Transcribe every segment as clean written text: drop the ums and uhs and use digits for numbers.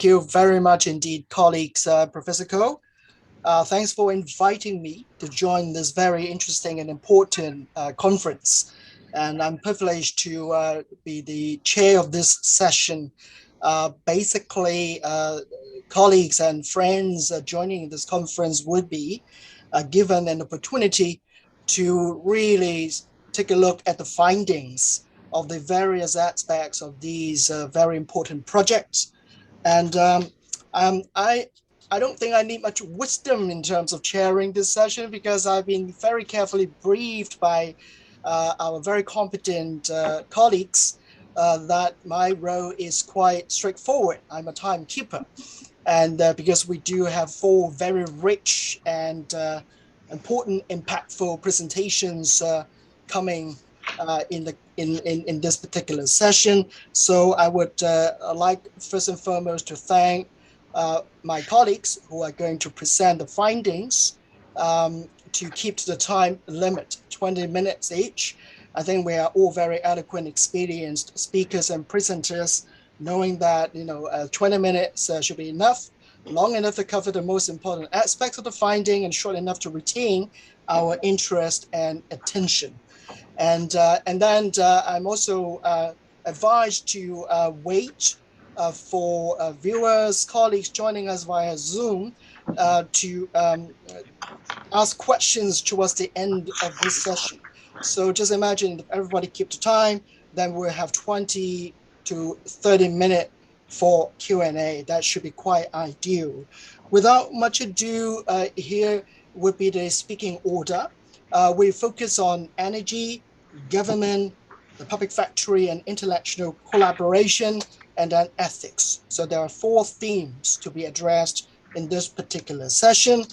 you very much indeed, colleagues. Professor Ko, thanks for inviting me to join this very interesting and important conference. And I'm privileged to be the chair of this session. Basically, colleagues and friends joining this conference would be given an opportunity to really take a look at the findings of the various aspects of these very important projects. And I don't think I need much wisdom in terms of chairing this session because I've been very carefully briefed by our very competent colleagues that my role is quite straightforward. I'm a timekeeper. And because we do have 4 very rich and important, impactful presentations coming in this particular session. So I would like first and foremost to thank my colleagues who are going to present the findings to keep to the time limit, 20 minutes each. I think we are all very eloquent, experienced speakers and presenters, knowing that 20 minutes should be enough, long enough to cover the most important aspects of the finding and short enough to retain our interest and attention. And then I'm also advised to wait for viewers, colleagues joining us via Zoom to ask questions towards the end of this session. So just imagine if everybody keep the time, then we'll have 20 to 30 minutes for Q&A. That should be quite ideal. Without much ado, here would be the speaking order. We focus on energy, government, the public factory, and intellectual collaboration, and then ethics. So there are 4 themes to be addressed in this particular session.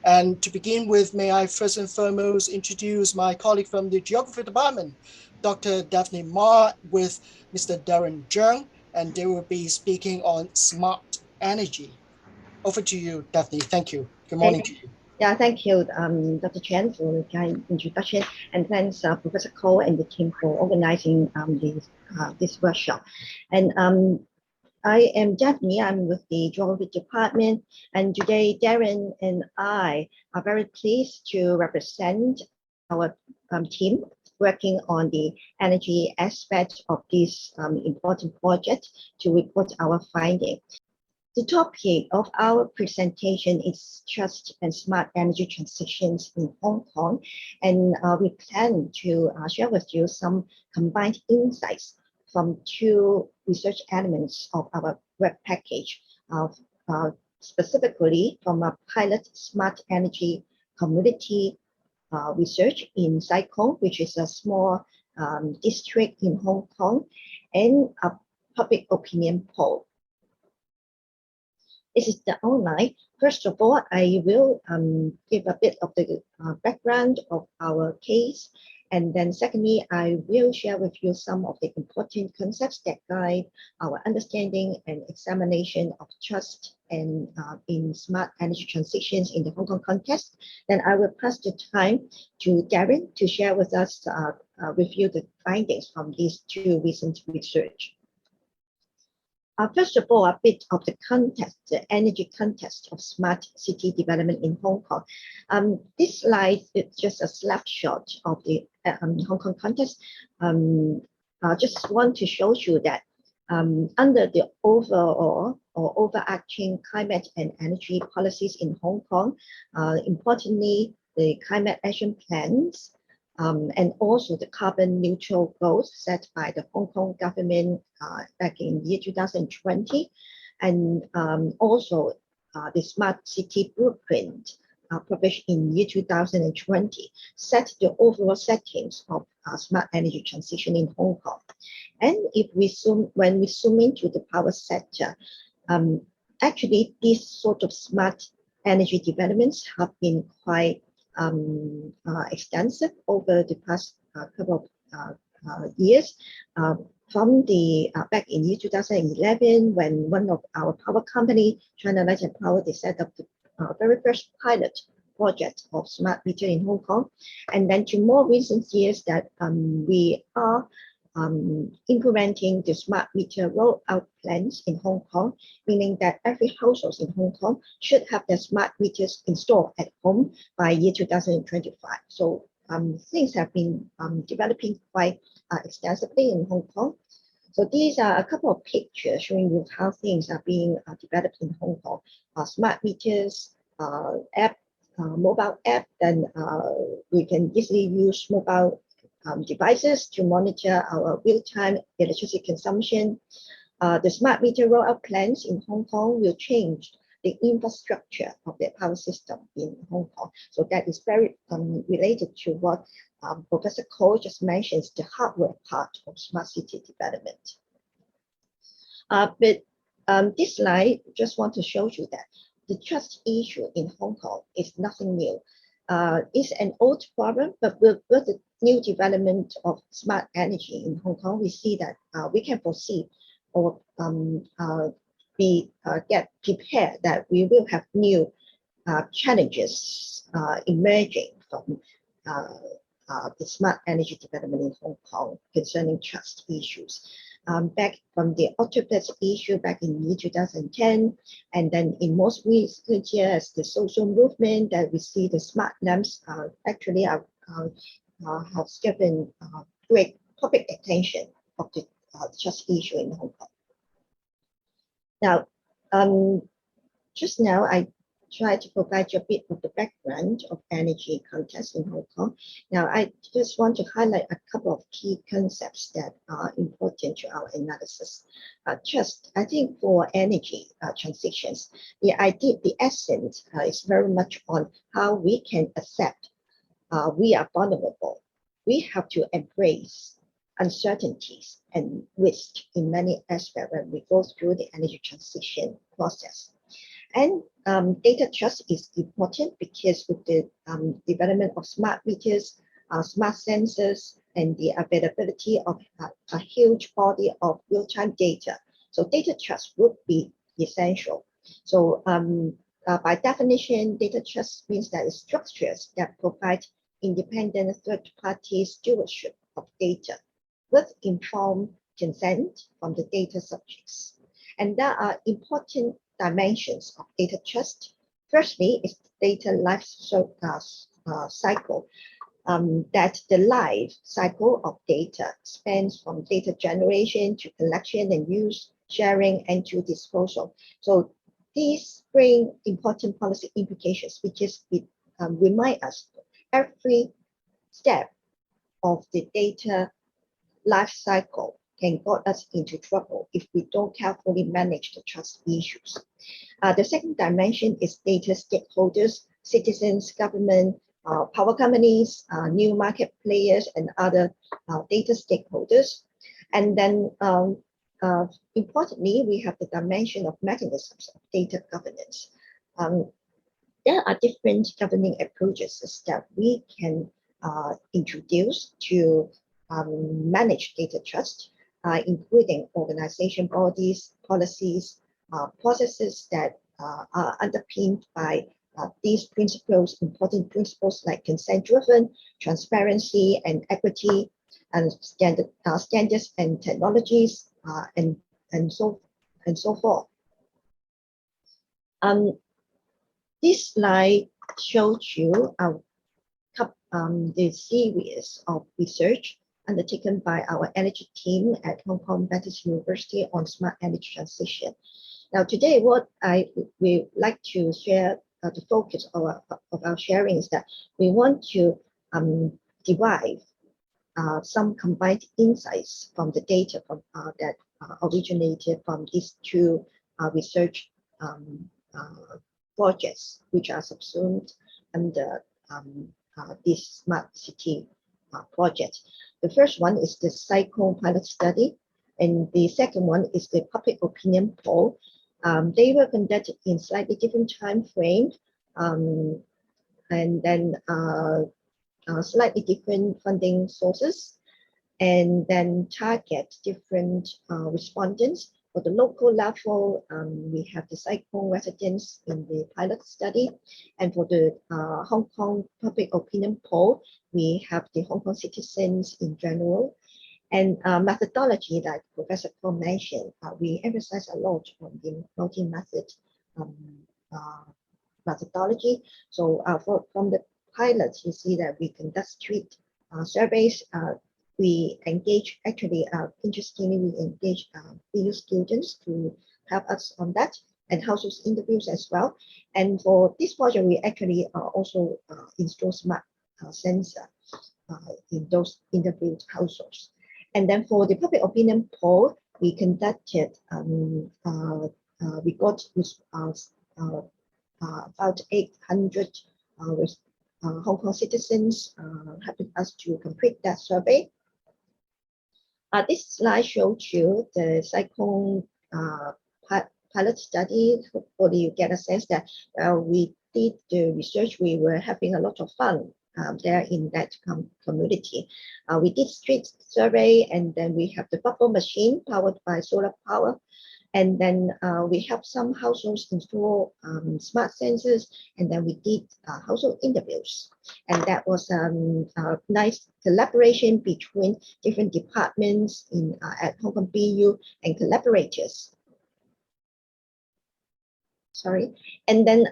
And to begin with, may I first and foremost introduce my colleague from the Geography Department, Dr. Daphne Ma, with Mr. Darren Cheung, and they will be speaking on smart energy. Over to you, Daphne. Thank you. Good morning to you. Yeah, thank you, Dr. Tran, for the kind introduction, and thanks Professor Ko and the team for organizing this workshop. And I am Daphne. I'm with the Geography Department, and today Darren and I are very pleased to represent our team working on the energy aspect of this important project to report our findings. The topic of our presentation is Trust and Smart Energy Transitions in Hong Kong, and we plan to share with you some combined insights from 2 research elements of our web package, specifically from a pilot smart energy community research in Sai Kung, which is a small district in Hong Kong, and a public opinion poll. This is the outline. First of all, I will give a bit of the background of our case. And then secondly, I will share with you some of the important concepts that guide our understanding and examination of trust and in smart energy transitions in the Hong Kong context. Then I will pass the time to Darren to share with us, with you the findings from these 2 recent research. First of all, a bit of the context, the energy context of smart city development in Hong Kong. This slide is just a snapshot of the Hong Kong context. I just want to show you that under the overall or overarching climate and energy policies in Hong Kong, importantly, the climate action plans, and also the carbon neutral goals set by the Hong Kong government back in year 2020, and also the smart city blueprint published in year 2020 set the overall settings of smart energy transition in Hong Kong. And if we when we zoom into the power sector, actually these sort of smart energy developments have been quite extensive over the past couple of years. From the back in year 2011, when one of our power company, China Light and Power, they set up the very first pilot project of smart meter in Hong Kong, and then to more recent years that we are implementing the smart meter rollout plans in Hong Kong, meaning that every household in Hong Kong should have their smart meters installed at home by year 2025. So things have been developing quite extensively in Hong Kong. So these are a couple of pictures showing you how things are being developed in Hong Kong. Smart meters, app, mobile app, then we can easily use mobile devices to monitor our real-time electricity consumption. The smart meter rollout plans in Hong Kong will change the infrastructure of the power system in Hong Kong. So that is very related to what Professor Cole just mentioned, the hardware part of smart city development. But this slide just want to show you that the trust issue in Hong Kong is nothing new. It's an old problem, but with the new development of smart energy in Hong Kong, we see that we can foresee or get prepared that we will have new challenges emerging from the smart energy development in Hong Kong concerning trust issues. Back from the octopus issue back in year 2010, and then in most recent years, the social movement that we see the smart lamps actually have given great public attention of the trust issue in Hong Kong. Now, just now I tried to provide you a bit of the background of energy context in Hong Kong. Now, I just want to highlight a couple of key concepts that are important to our analysis. Just, I think for energy transitions, the idea, the essence is very much on how we can accept we are vulnerable. We have to embrace uncertainties and risk in many aspects when we go through the energy transition process. And data trust is important because with the development of smart meters, smart sensors, and the availability of a huge body of real-time data. So data trust would be essential. So by definition, data trust means that it's structures that provide independent third-party stewardship of data with informed consent from the data subjects. And there are important dimensions of data trust. Firstly, is data life cycle, that the life cycle of data spans from data generation to collection and use, sharing, and to disposal. So these bring important policy implications, which is remind us every step of the data life cycle can get us into trouble if we don't carefully manage the trust issues. The second dimension is data stakeholders, citizens, government, power companies, new market players, and other data stakeholders. And then importantly, we have the dimension of mechanisms of data governance. There are different governing approaches that we can introduce to manage data trust, including organization bodies, policies, processes that are underpinned by these principles, important principles like consent-driven, transparency and equity, and standards and technologies, and so forth. This slide shows you the series of research undertaken by our energy team at Hong Kong Baptist University on smart energy transition. Now, today, what I would like to share, the focus of our sharing is that we want to derive some combined insights from the data from, that originated from these two research projects, which are subsumed under this smart city project. The first one is the cycle pilot study, and the second one is the public opinion poll. They were conducted in slightly different time frame, and then slightly different funding sources, and then target different respondents. For the local level, we have the cycle residents in the pilot study, and for the Hong Kong public opinion poll, we have the Hong Kong citizens in general. And methodology, like Professor Paul mentioned, we emphasize a lot on the multi-method methodology. So from the pilot, you see that we conduct street surveys. We engage, actually, interestingly, we engage BU students to help us on that, and household interviews as well. And for this project, we actually also install smart sensor in those interviewed households. And then for the public opinion poll, we conducted, we got about 800 Hong Kong citizens helping us to complete that survey. This slide shows you the cyclone pilot study. Hopefully you get a sense that we did the research, we were having a lot of fun there in that community. We did street survey, and then we have the bubble machine powered by solar power. And then we helped some households install smart sensors, and then we did household interviews. And that was a nice collaboration between different departments at HKBU and collaborators. Sorry. And then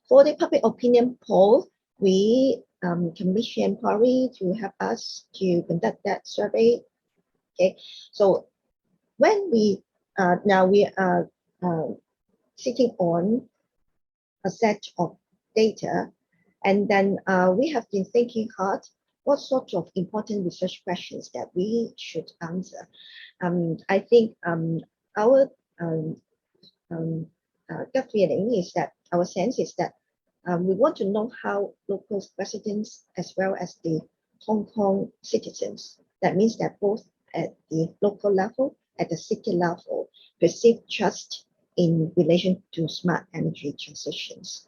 for the public opinion poll, we commissioned Pori to help us to conduct that survey. Okay, so when we now we are sitting on a set of data, and then we have been thinking hard what sort of important research questions that we should answer. I think our gut feeling is that, our sense is that we want to know how local residents as well as the Hong Kong citizens, that means that both at the local level, at the city level, perceive trust in relation to smart energy transitions.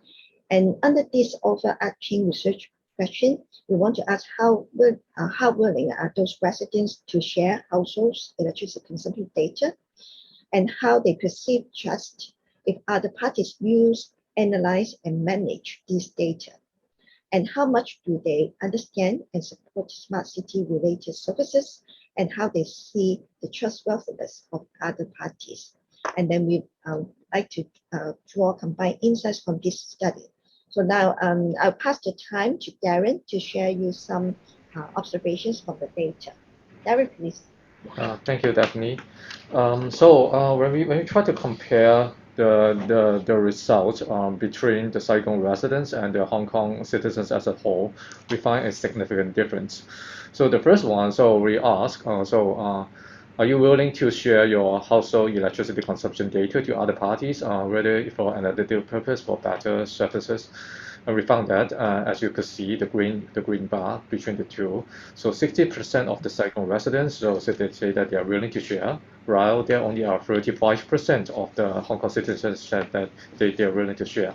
And under this overarching research question, we want to ask how willing are those residents to share households' electricity consumption data, and how they perceive trust if other parties use, analyze, and manage these data, and how much do they understand and support smart city related services, and how they see the trustworthiness of other parties. And then we like to draw combined insights from this study. So now I'll pass the time to Darren to share you some observations from the data. Darren, please. Thank you, Daphne. So when we try to compare the results between the Saigon residents and the Hong Kong citizens as a whole, we find a significant difference. So the first one, so we ask, are you willing to share your household electricity consumption data to other parties, whether for analytical purpose, for better services? And we found that, as you could see, the green bar between the two. So 60% of the Saigon residents, so they say that they are willing to share, while there only are 35% of the Hong Kong citizens said that they are willing to share.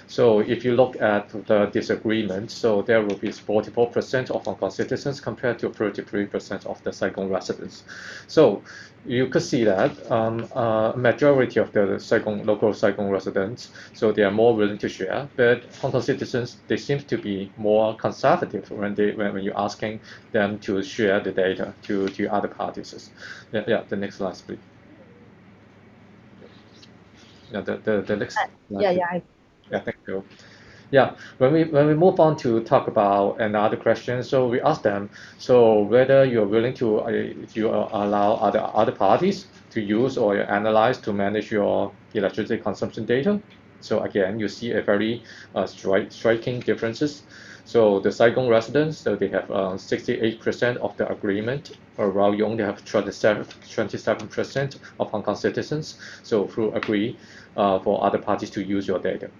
So if you look at the disagreement, so there will be 44% of Hong Kong citizens compared to 33% of the Saigon residents. So you could see that majority of the local Saigon residents, so they are more willing to share, but Hong Kong citizens, they seem to be more conservative when you're asking them to share the data to other parties. Yeah, the next slide, please. Yeah, the next slide. Yeah, thank you. Yeah, when we move on to talk about another question, so we ask them, so whether you're willing to allow other parties to use or analyze to manage your electricity consumption data. So again, you see a very striking differences. So the Saigon residents, so they have 68% of the agreement, while you only have 27% of Hong Kong citizens, so who agree for other parties to use your data.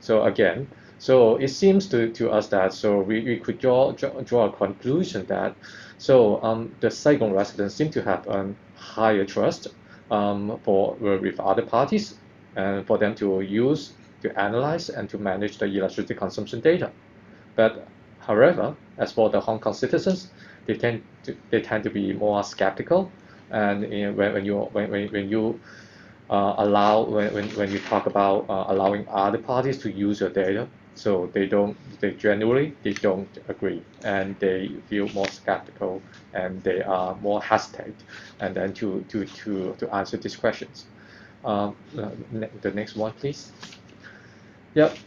So again, so it seems to us that, so we could draw a conclusion that, so the Saigon residents seem to have a higher trust with other parties, and for them to use, to analyze, and to manage the electricity consumption data. But however, as for the Hong Kong citizens, they tend to be more skeptical, and when you when you talk about allowing other parties to use your data, So they generally don't agree, and they feel more skeptical, and they are more hesitant, and then to answer these questions. The next one, please. Yep.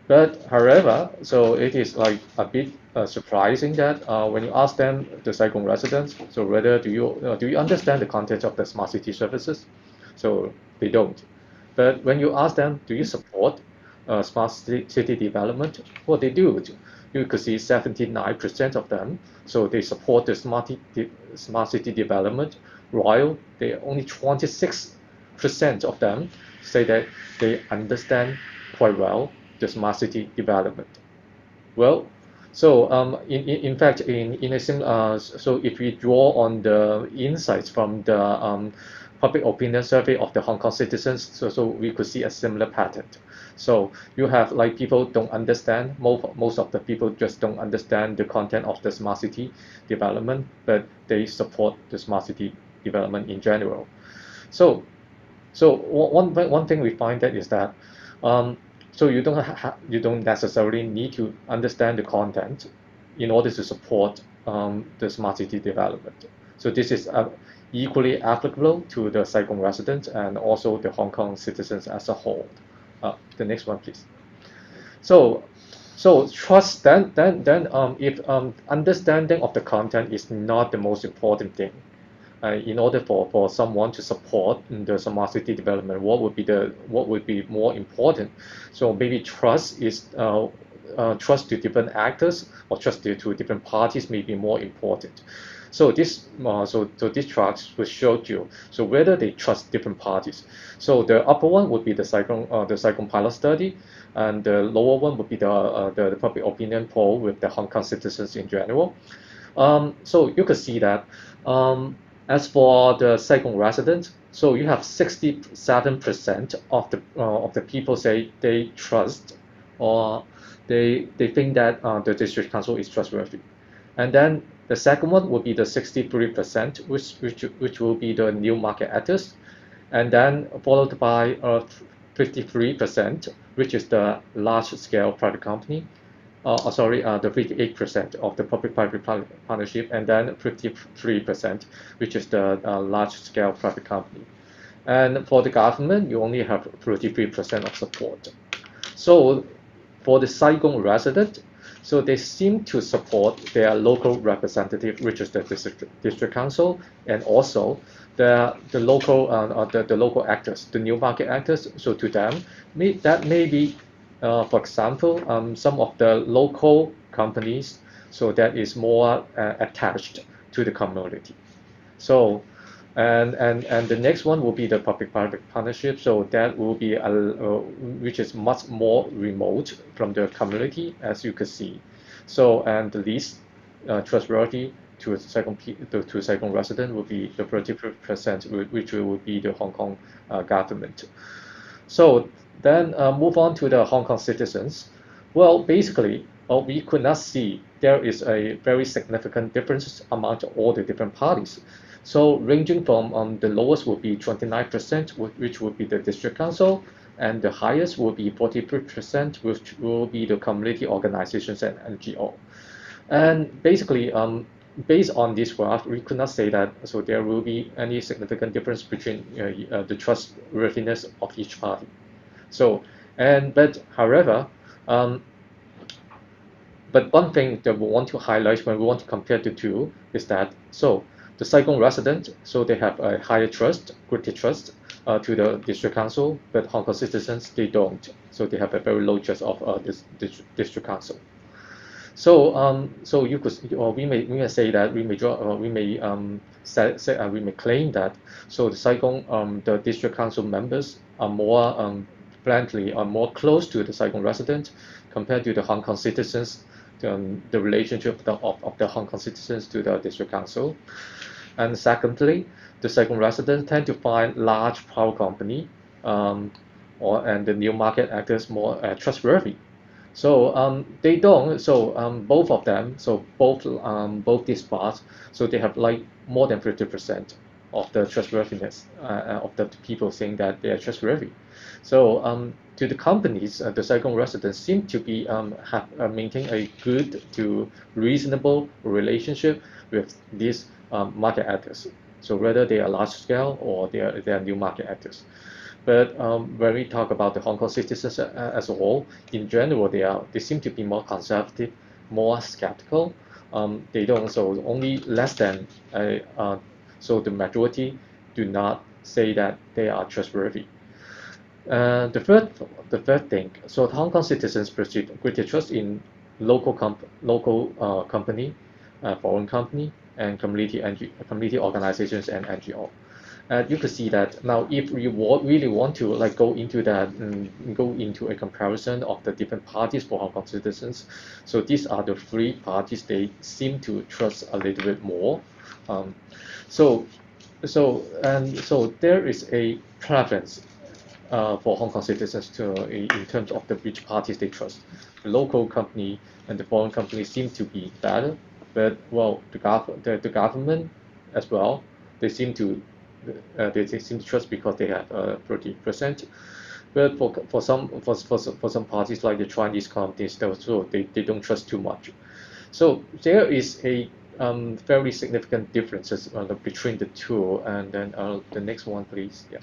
But however, so it is like a bit surprising that when you ask them, the Saigon residents, so whether do you understand the content of the smart city services? So they don't. But when you ask them, do you support smart city development? Well, they do. You could see 79% of them, so they support the smart city development, while they only 26% of them say that they understand quite well the smart city development. Well, so in fact, in a so if we draw on the insights from the public opinion survey of the Hong Kong citizens, so we could see a similar pattern. So you have like people don't understand, most of the people just don't understand the content of the smart city development, but they support the smart city development in general. So one thing we find that is that um, so you don't necessarily need to understand the content in order to support the smart city development. So this is equally applicable to the Saigon residents and also the Hong Kong citizens as a whole. The next one, please. So trust then if understanding of the content is not the most important thing, in order for someone to support the smart city development, what would be more important? So maybe trust to different actors or trust to different parties may be more important. So this chart will show you so whether they trust different parties. So the upper one would be the Saigon pilot study, and the lower one would be the public opinion poll with the Hong Kong citizens in general. So you could see that as for the Saigon residents, so you have 67% of the people say they trust or they think that the district council is trustworthy. And then the second one would be the 63%, which will be the new market actors, and then followed by 53%, which is the large-scale private company, the 58% of the public-private partnership, and then 53%, which is the large-scale private company. And for the government, you only have 33% of support. So for the Saigon resident, so they seem to support their local representative, which is the district council, and also the local actors, the new market actors. So to them, that may be, for example, some of the local companies, so that is more attached to the community. So and the next one will be the public-private partnership. So that will be which is much more remote from the community, as you can see. So and the least trustworthy to second resident will be the 30%, which will be the Hong Kong government. So then move on to the Hong Kong citizens. Well, basically, we could not see there is a very significant difference among all the different parties. So ranging from the lowest would be 29%, which would be the district council, and the highest will be 43%, which will be the community organizations and NGO. And basically, based on this graph, we could not say that so there will be any significant difference between the trustworthiness of each party. So, but however, but one thing that we want to highlight when we want to compare the two is that so the Saigon residents, so they have a higher trust, greater trust to the district council, but Hong Kong citizens they don't. So they have a very low trust of this district council. So so you could or we may say that we may we may claim that so the Saigon the district council members are more friendly or more close to the Saigon residents compared to the Hong Kong citizens, the relationship of the Hong Kong citizens to the district council. And secondly, the Saigon residents tend to find large power company and the new market actors more trustworthy. So they don't. So both of them. So both these parts. So they have like more than 50%. of the trustworthiness of the people saying that they are trustworthy. So to the companies, the Saigon residents seem to be maintain a good to reasonable relationship with these market actors. So whether they are large scale or they are new market actors. But when we talk about the Hong Kong citizens as a whole, in general, they seem to be more conservative, more skeptical. They don't, so only less than so the majority do not say that they are trustworthy. The third thing, so Hong Kong citizens perceive greater trust in local company, foreign company, and community organizations and NGO. You could see that now if we really want to like go into that go into a comparison of the different parties for Hong Kong citizens, so these are the three parties they seem to trust a little bit more. Um, so so there is a preference for Hong Kong citizens in terms of the which parties they trust. The local company and the foreign company seem to be better, but well, the government as well, they seem to they seem to trust because they have 30%. But for some parties like the Chinese companies, they don't trust too much. So there is a very significant differences between the two. And then the next one, please. Yeah.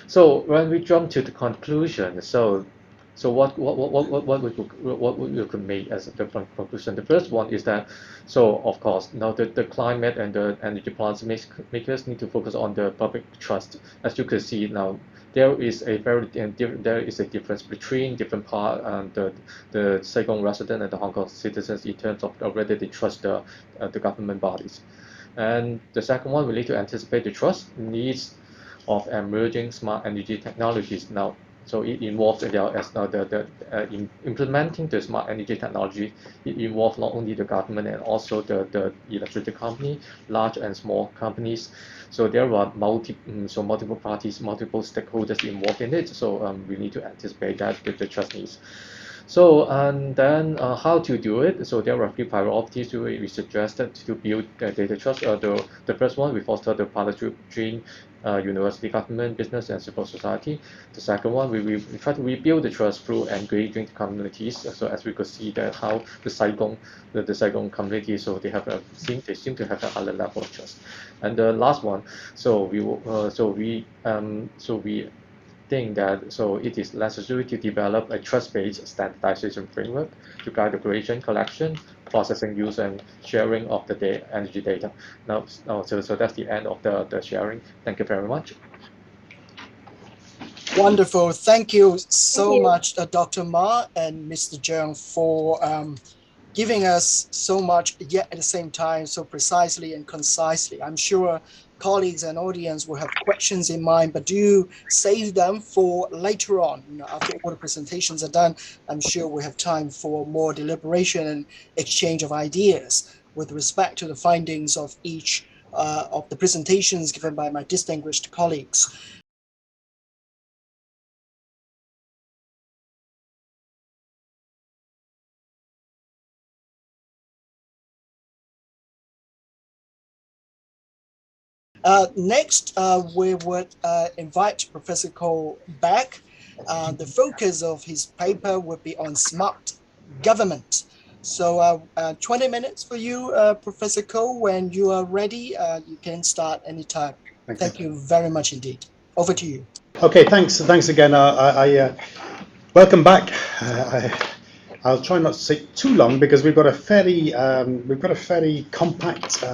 So when we jump to the conclusion, so what we could make as a different conclusion? The first one is that, so of course, now the climate and the energy policy makers need to focus on the public trust. As you can see now, there is a difference between different part the Saigon resident and the Hong Kong citizens in terms of whether they trust the government bodies. And the second one, we need to anticipate the trust needs of emerging smart energy technologies now. So it involves in implementing the smart energy technology. It involves not only the government and also the electricity company, large and small companies. So there are multiple parties, multiple stakeholders involved in it. So we need to anticipate that the trust needs. So and then how to do it? So there are a few priorities we suggested to build data trust. The first one, we foster the partnership between university, government, business, and civil society. The second one, we try to rebuild the trust through engaging the communities. So as we could see that how the Saigon community, so they seem to have a higher level of trust. And the last one, so we think that so it is necessary to develop a trust-based standardization framework to guide the creation, collection, processing, use, and sharing of the energy data. Now, so that's the end of the sharing. Thank you very much. Wonderful. Thank you so you. much, Dr. Ma and Mr. Cheung, for giving us so much, yet at the same time, so precisely and concisely. I'm sure colleagues and audience will have questions in mind, but do save them for later on. After all the presentations are done, I'm sure we have time for more deliberation and exchange of ideas with respect to the findings of each of the presentations given by my distinguished colleagues. Next, we would invite Professor Cole back. The focus of his paper would be on smart government. So 20 minutes for you, Professor Cole. When you are ready, you can start anytime. Thank you very much indeed. Over to you. Okay, thanks again. Welcome back. I'll try not to take too long because we've got a fairly compact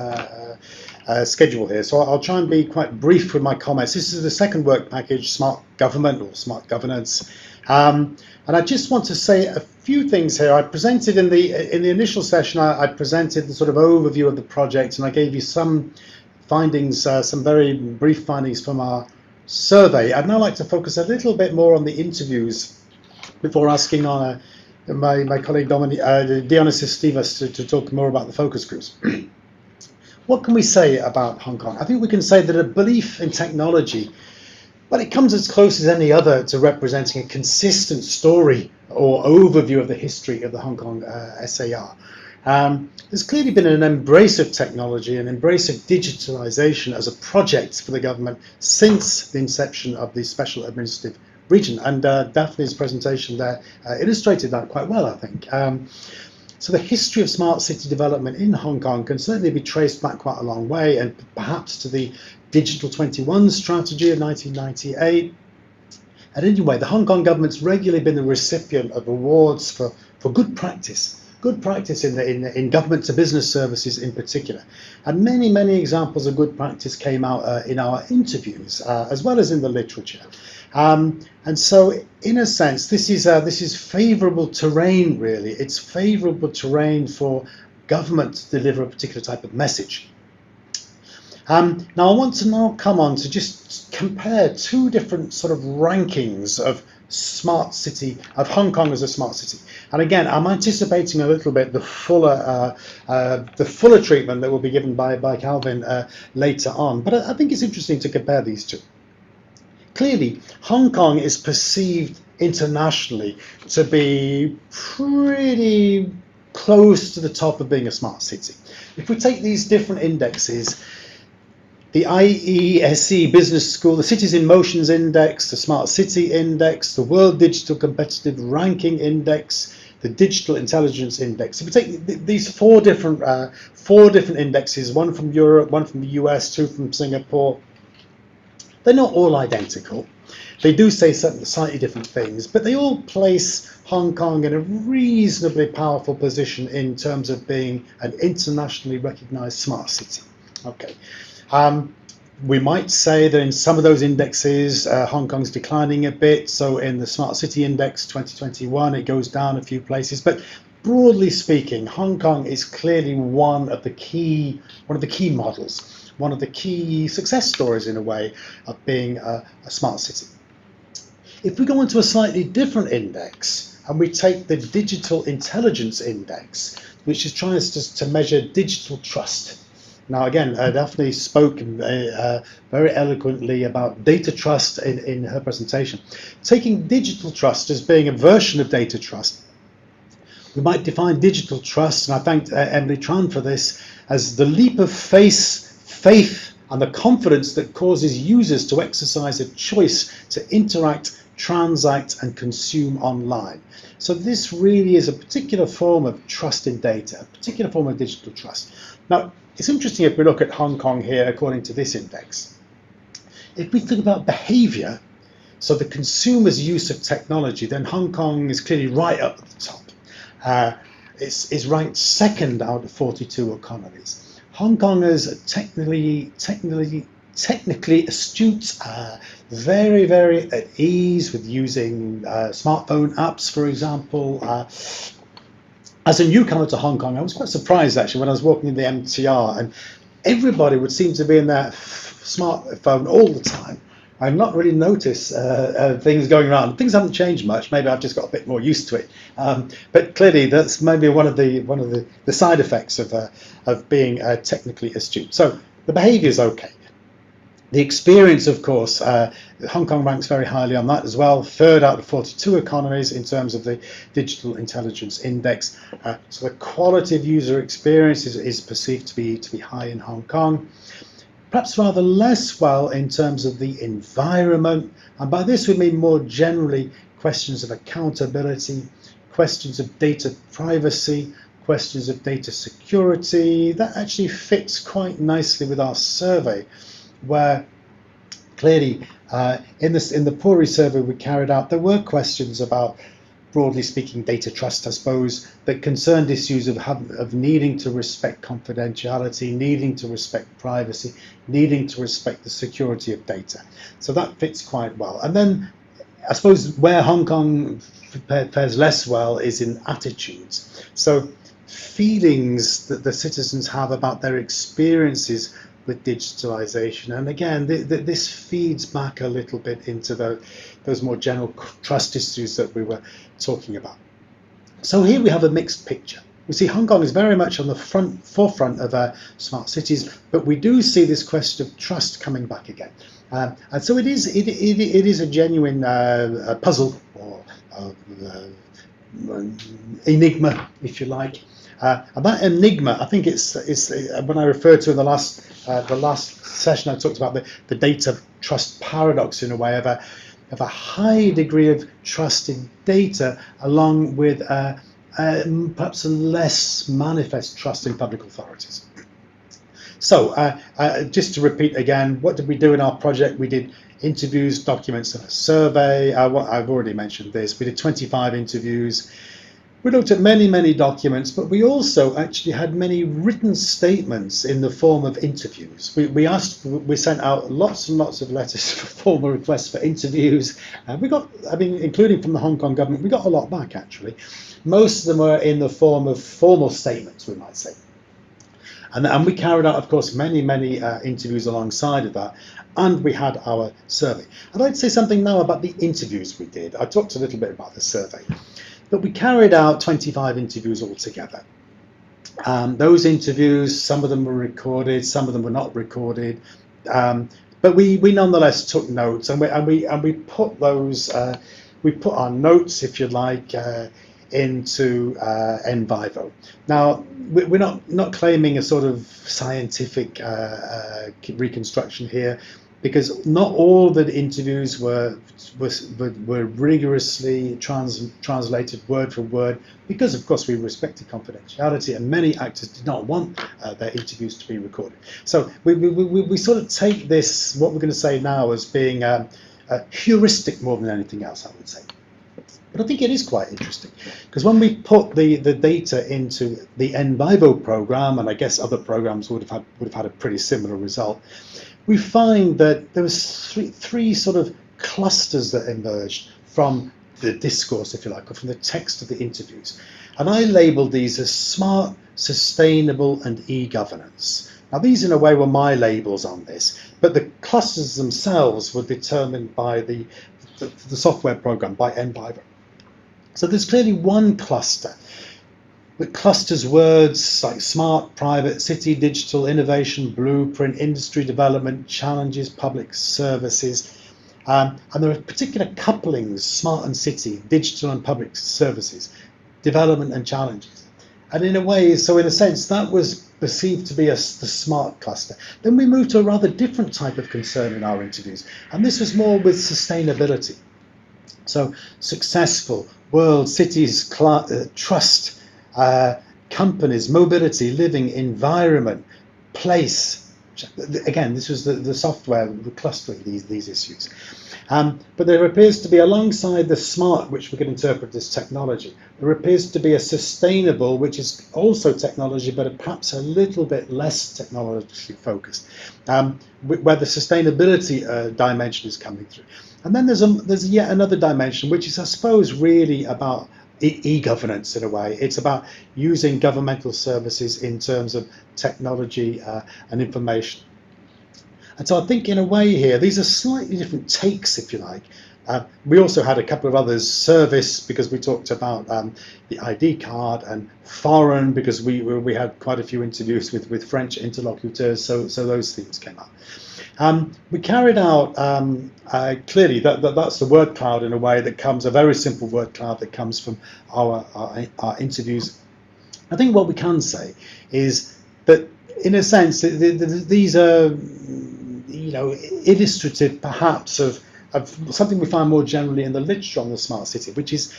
schedule here. So I'll try and be quite brief with my comments. This is the second work package, smart government or smart governance, and I just want to say a few things here. I presented in the initial session. I presented the sort of overview of the project, and I gave you some findings, some very brief findings from our survey. I'd now like to focus a little bit more on the interviews before asking my colleague Dionysus Stevas to talk more about the focus groups. What can we say about Hong Kong? I think we can say that a belief in technology, well, it comes as close as any other to representing a consistent story or overview of the history of the Hong Kong SAR. There's clearly been an embrace of technology, an embrace of digitalization as a project for the government since the inception of the Special Administrative Region. And Daphne's presentation there illustrated that quite well, I think. So the history of smart city development in Hong Kong can certainly be traced back quite a long way, and perhaps to the Digital 21 strategy of 1998. And anyway, the Hong Kong government's regularly been the recipient of awards for good practice in government to business services in particular. And many examples of good practice came out in our interviews, as well as in the literature. And so, in a sense, this is favourable terrain, really. It's favourable terrain for government to deliver a particular type of message. Now, I want to come on to just compare two different sort of rankings of smart city, of Hong Kong as a smart city. And again, I'm anticipating a little bit the fuller treatment that will be given by Calvin later on. But I think it's interesting to compare these two. Clearly, Hong Kong is perceived internationally to be pretty close to the top of being a smart city. If we take these different indexes, the IESE Business School, the Cities in Motions Index, the Smart City Index, the World Digital Competitive Ranking Index, the Digital Intelligence Index. If we take these four different indexes, one from Europe, one from the US, two from Singapore, they're not all identical. They do say slightly different things, but they all place Hong Kong in a reasonably powerful position in terms of being an internationally recognized smart city. Okay. We might say that in some of those indexes, Hong Kong's declining a bit. So in the Smart City Index 2021, it goes down a few places. But broadly speaking, Hong Kong is clearly one of the key models, one of the key success stories in a way of being a smart city. If we go into a slightly different index and we take the Digital Intelligence Index, which is trying to measure digital trust. Now, again, Daphne spoke very eloquently about data trust in her presentation. Taking digital trust as being a version of data trust, we might define digital trust, and I thanked Emilie Tran for this, as the leap of faith and the confidence that causes users to exercise a choice to interact, transact, and consume online. So this really is a particular form of trust in data, a particular form of digital trust. Now, it's interesting if we look at Hong Kong here according to this index. If we think about behaviour, so the consumer's use of technology, then Hong Kong is clearly right up at the top. It's ranked second out of 42 economies. Hong Kongers are technically astute, very at ease with using smartphone apps, for example. As a newcomer to Hong Kong, I was quite surprised actually when I was walking in the MTR and everybody would seem to be in their smartphone all the time. I've not really noticed things going around. Things haven't changed much. Maybe I've just got a bit more used to it. But clearly, that's maybe one of the side effects of being technically astute. So the behaviour is okay. The experience, of course, Hong Kong ranks very highly on that as well. Third out of 42 economies in terms of the Digital Intelligence Index. So the quality of user experience is perceived to be high in Hong Kong. Perhaps rather less well in terms of the environment. And by this we mean more generally questions of accountability, questions of data privacy, questions of data security. That actually fits quite nicely with our survey, where clearly in the Puri survey we carried out, there were questions about, broadly speaking, data trust, I suppose, that concerned issues of needing to respect confidentiality, needing to respect privacy, needing to respect the security of data. So that fits quite well. And then I suppose where Hong Kong fares less well is in attitudes. So feelings that the citizens have about their experiences with digitalization. And again, this feeds back a little bit into those more general trust issues that we were talking about. So here we have a mixed picture. We see Hong Kong is very much on the forefront of smart cities, but we do see this question of trust coming back again. And so it is a genuine puzzle or enigma, if you like. And that enigma, I think it's when I referred to in the last session, I talked about the data trust paradox in a way of a high degree of trust in data, along with perhaps a less manifest trust in public authorities. So just to repeat again, what did we do in our project? We did interviews, documents, and a survey. I've already mentioned this. We did 25 interviews. We looked at many documents, but we also actually had many written statements in the form of interviews. We sent out lots and lots of letters for formal requests for interviews. We got, including from the Hong Kong government, we got a lot back actually. Most of them were in the form of formal statements, we might say. And we carried out, of course, many interviews alongside of that, and we had our survey. I'd like to say something now about the interviews we did. I talked a little bit about the survey, but we carried out 25 interviews altogether. Those interviews, some of them were recorded, some of them were not recorded, but we nonetheless took notes, and we put those we put our notes, if you like, into NVivo. Now, we're not claiming a sort of scientific reconstruction here, because not all the interviews were rigorously translated word for word, because of course we respected confidentiality, and many actors did not want their interviews to be recorded. So we sort of take this, what we're going to say now, as being a heuristic more than anything else, I would say. But I think it is quite interesting, because when we put the data into the NVivo program, and I guess other programs would have had a pretty similar result, we find that there was three sort of clusters that emerged from the discourse, if you like, or from the text of the interviews. And I labelled these as smart, sustainable, and e-governance. Now, these in a way were my labels on this, but the clusters themselves were determined by the software program, by NVivo. So there's clearly one cluster that clusters words like smart, private, city, digital, innovation, blueprint, industry development, challenges, public services. And there are particular couplings, smart and city, digital and public services, development and challenges. And in a way, so in a sense, that was perceived to be the smart cluster. Then we moved to a rather different type of concern in our interviews, and this was more with sustainability. So successful, world, cities, trust, companies, mobility, living, environment, place. Again, this was the software clustering these issues. But there appears to be, alongside the smart, which we can interpret as technology, there appears to be a sustainable, which is also technology, but perhaps a little bit less technologically focused, where the sustainability dimension is coming through. And then there's yet another dimension, which is, I suppose, really about e-governance in a way. It's about using governmental services in terms of technology and information. And so I think in a way here, these are slightly different takes, if you like. We also had a couple of others, service, because we talked about the ID card, and foreign, because we had quite a few interviews with French interlocutors, so those themes came up. We carried out, clearly, that's the word cloud in a way that comes, a very simple word cloud that comes from our interviews. I think what we can say is that, in a sense, these are, illustrative perhaps of something we find more generally in the literature on the smart city, which is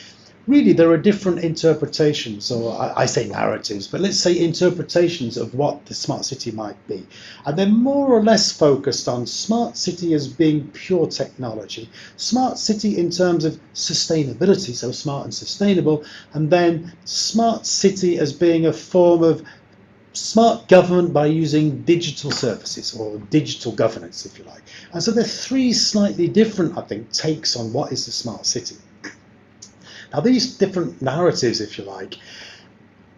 really there are different interpretations, or I say narratives, but let's say interpretations of what the smart city might be. And they're more or less focused on smart city as being pure technology, smart city in terms of sustainability, so smart and sustainable, and then smart city as being a form of smart government by using digital services, or digital governance, if you like. And so there are three slightly different, I think, takes on what is the smart city. Now, these different narratives, if you like,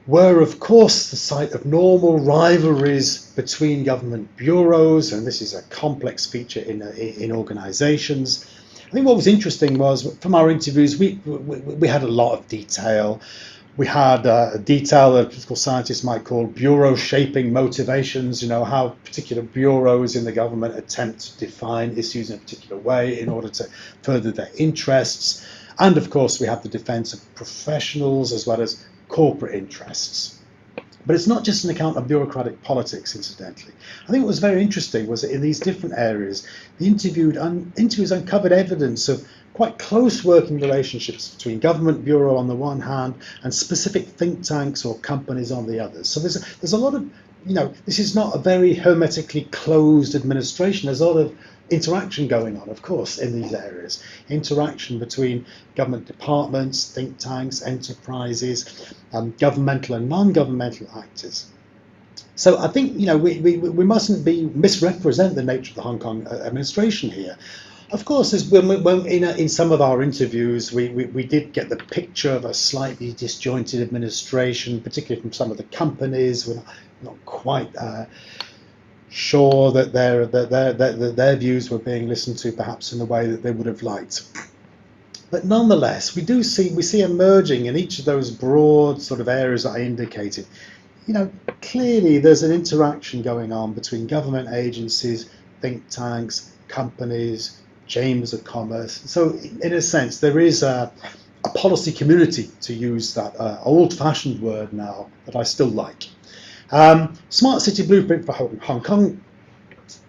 were of course the site of normal rivalries between government bureaus, and this is a complex feature in organisations. I think what was interesting was, from our interviews, we had a lot of detail. We had detail that political scientists might call bureau shaping motivations, how particular bureaus in the government attempt to define issues in a particular way in order to further their interests. And of course, we have the defence of professionals as well as corporate interests. But it's not just an account of bureaucratic politics, incidentally. I think what was very interesting was that in these different areas, the interviews uncovered evidence of quite close working relationships between government bureau on the one hand and specific think tanks or companies on the other. So there's a lot of, this is not a very hermetically closed administration. There's a lot of interaction going on, of course, in these areas. Interaction between government departments, think tanks, enterprises, governmental and non-governmental actors. So I think we mustn't misrepresent the nature of the Hong Kong administration here. Of course, in some of our interviews, we did get the picture of a slightly disjointed administration, particularly from some of the companies. We're not quite sure that their views were being listened to, perhaps in the way that they would have liked. But nonetheless, we see emerging in each of those broad sort of areas that I indicated. Clearly there's an interaction going on between government agencies, think tanks, companies, chambers of commerce. So in a sense, there is a policy community, to use that old-fashioned word now, that I still like. Smart City Blueprint for Hong Kong.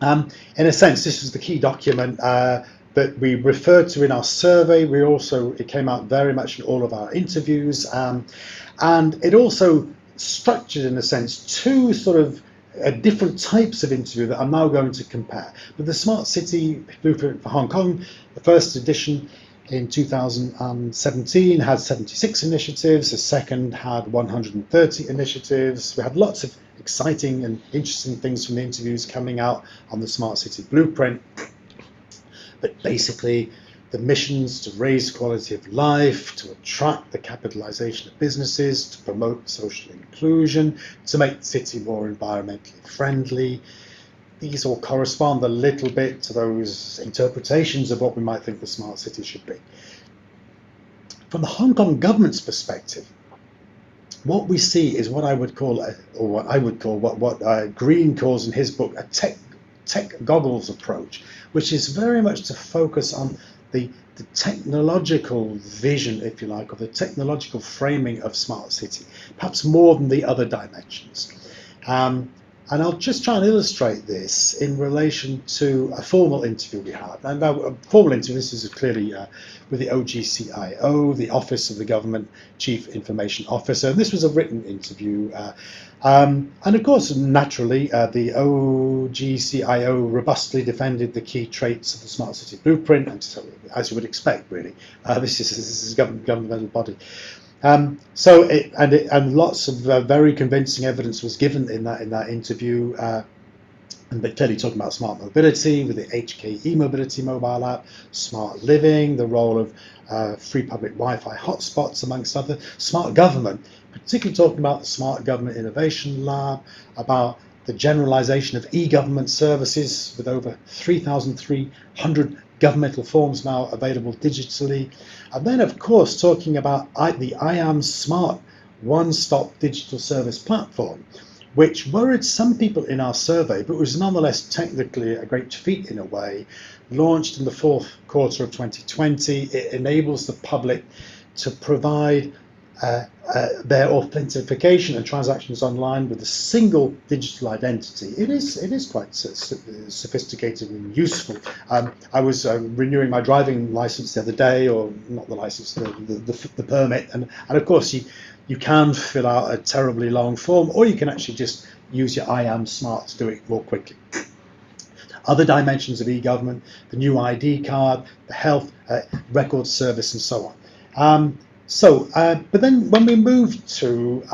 In a sense, this was the key document that we referred to in our survey. It came out very much in all of our interviews, and it also structured, in a sense, two sort of different types of interview that I'm now going to compare. But the Smart City Blueprint for Hong Kong, the first edition in 2017 had 76 initiatives, the second had 130 initiatives. We had lots of exciting and interesting things from the interviews coming out on the Smart City Blueprint. But basically, the missions to raise quality of life, to attract the capitalization of businesses, to promote social inclusion, to make the city more environmentally friendly. These all correspond a little bit to those interpretations of what we might think the smart city should be. From the Hong Kong government's perspective, what we see is what I would call, what Green calls in his book, a tech goggles approach, which is very much to focus on the technological vision, if you like, or the technological framing of smart city, perhaps more than the other dimensions. And I'll just try and illustrate this in relation to a formal interview we had. And now, a formal interview, this is clearly with the OGCIO, the Office of the Government Chief Information Officer. And this was a written interview. And of course, naturally, the OGCIO robustly defended the key traits of the Smart City Blueprint, and so, as you would expect, really, this is a governmental body. And lots of very convincing evidence was given in that interview, but clearly talking about smart mobility with the HKE mobility mobile app, smart living, the role of free public Wi-Fi hotspots, amongst other, smart government, particularly talking about the Smart Government Innovation Lab, about the generalization of e-government services with over 3,300 governmental forms now available digitally. And then, of course, talking about the I Am Smart one-stop digital service platform, which worried some people in our survey, but was nonetheless technically a great feat in a way. Launched in the fourth quarter of 2020, it enables the public to provide their authentication and transactions online with a single digital identity. It is quite sophisticated and useful. I was renewing my driving license the other day, or not the license, the permit, and of course you can fill out a terribly long form, or you can actually just use your I Am Smart to do it more quickly. Other dimensions of e-government, the new ID card, the health record service, and so on. But then when we moved to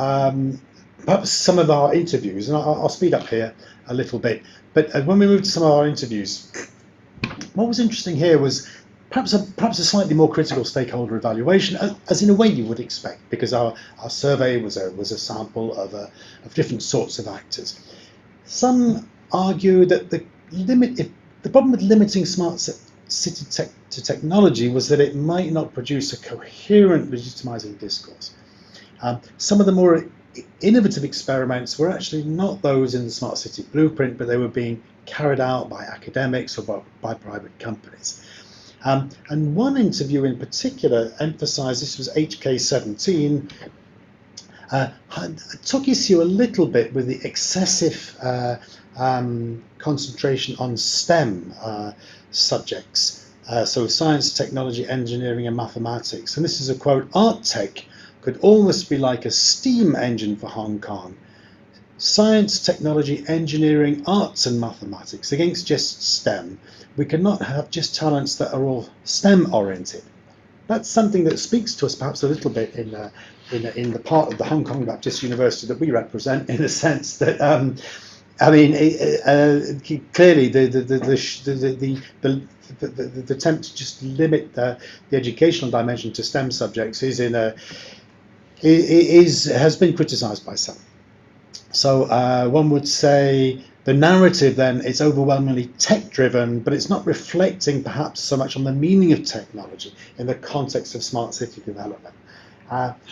perhaps some of our interviews, and I'll speed up here a little bit, but when we moved to some of our interviews, what was interesting here was perhaps a slightly more critical stakeholder evaluation, as in a way you would expect, because our survey was a sample of different sorts of actors. Some argue that the problem with limiting smart city tech to technology was that it might not produce a coherent legitimizing discourse. Some of the more innovative experiments were actually not those in the Smart City Blueprint, but they were being carried out by academics or by private companies. And one interview in particular emphasized, this was HK17, took issue a little bit with the excessive concentration on STEM subjects. So science, technology, engineering, and mathematics. And this is a quote: "Art tech could almost be like a steam engine for Hong Kong. Science, technology, engineering, arts, and mathematics against just STEM. We cannot have just talents that are all STEM oriented." That's something that speaks to us perhaps a little bit in the part of the Hong Kong Baptist University that we represent, in a sense that I mean, clearly the attempt to just limit the educational dimension to STEM subjects has been criticised by some. So one would say the narrative then is overwhelmingly tech-driven, but it's not reflecting perhaps so much on the meaning of technology in the context of smart city development.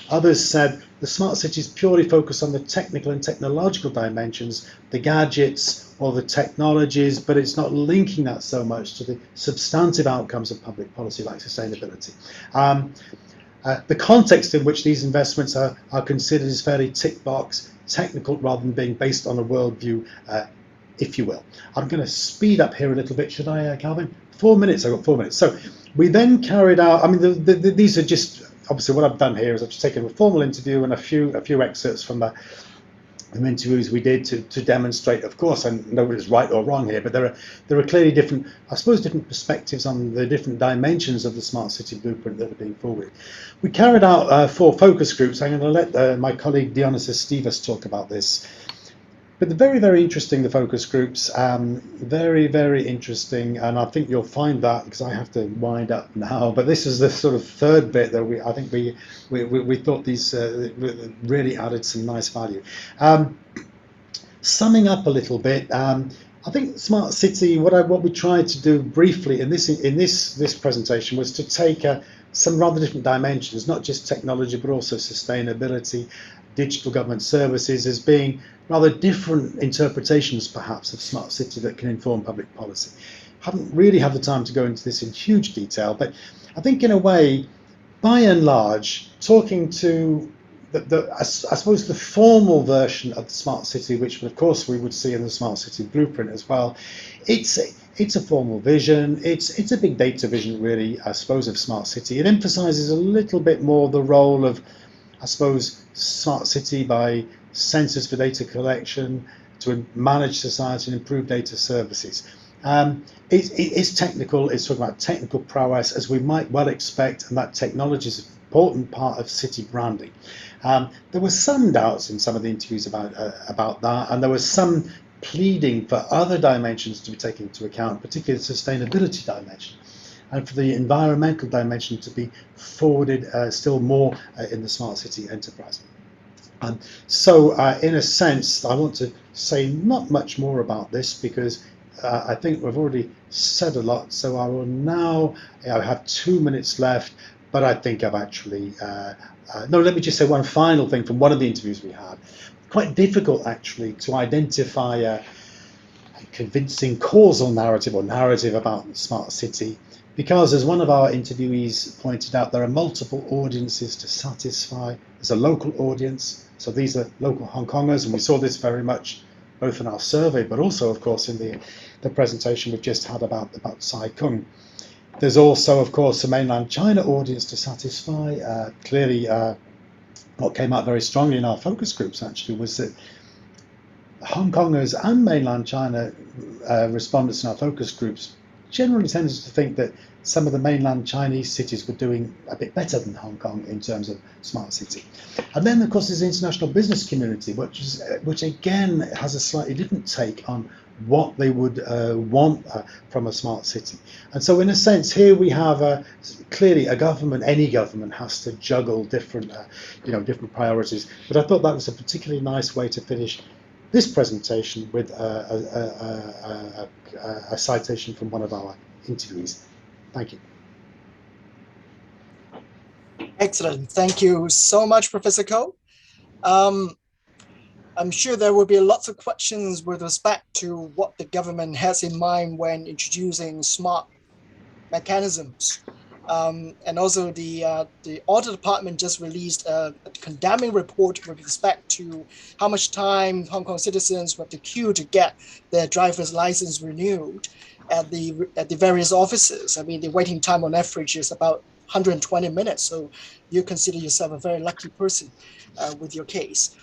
Others said the smart cities purely focus on the technical and technological dimensions, the gadgets or the technologies, but it's not linking that so much to the substantive outcomes of public policy like sustainability. The context in which these investments are considered is fairly tick box, technical rather than being based on a worldview, if you will. I'm going to speed up here a little bit, should I, Calvin? 4 minutes, I've got 4 minutes. So we then carried out, I mean, these are just, obviously what I've done here is I've just taken a formal interview and a few excerpts from the interviews we did to demonstrate, of course, and nobody's right or wrong here, but there are clearly different, I suppose, different perspectives on the different dimensions of the smart city blueprint that are being forwarded. We carried out 4 focus groups. I'm going to let my colleague Dionysus Stevas talk about this. But the very interesting, the focus groups, very interesting, and I think you'll find that, because I have to wind up now, but this is the sort of third bit that I think we thought these really added some nice value. Summing up a little bit, I think smart city, what we tried to do briefly in this presentation was to take some rather different dimensions, not just technology but also sustainability, digital government services, as being rather different interpretations perhaps of smart city that can inform public policy. Haven't really had the time to go into this in huge detail, but I think in a way, by and large, talking to I suppose the formal version of the smart city, which of course we would see in the smart city blueprint as well, it's a formal vision, it's a big data vision really, I suppose, of smart city. It emphasizes a little bit more the role of, I suppose, smart city by sensors for data collection, to manage society and improve data services. It's technical, it's talking about technical prowess, as we might well expect, and that technology is an important part of city branding. There were some doubts in some of the interviews about that, and there was some pleading for other dimensions to be taken into account, particularly the sustainability dimension, and for the environmental dimension to be forwarded still more in the smart city enterprise. So in a sense, I want to say not much more about this, because I think we've already said a lot. So I will now, I have 2 minutes left, but I think I've actually, no, let me just say one final thing from one of the interviews we had. Quite difficult actually to identify a convincing causal narrative or narrative about the smart city, because as one of our interviewees pointed out, there are multiple audiences to satisfy. There's a local audience, so these are local Hong Kongers, and we saw this very much both in our survey, but also of course in the presentation we've just had about Sai Kung. There's also of course a mainland China audience to satisfy. Clearly what came out very strongly in our focus groups actually was that Hong Kongers and mainland China respondents in our focus groups generally tended to think that some of the mainland Chinese cities were doing a bit better than Hong Kong in terms of smart city. And then of course there's the international business community, which again has a slightly different take on what they would want from a smart city. And so in a sense here we have clearly a government, any government has to juggle different different priorities, but I thought that was a particularly nice way to finish this presentation with a citation from one of our interviewees. Thank you. Excellent. Thank you so much, Professor Ko. I'm sure there will be lots of questions with respect to what the government has in mind when introducing smart mechanisms. And also the audit department just released a condemning report with respect to how much time Hong Kong citizens have to queue to get their driver's license renewed at the various offices. I mean, the waiting time on average is about 120 minutes. So you consider yourself a very lucky person with your case.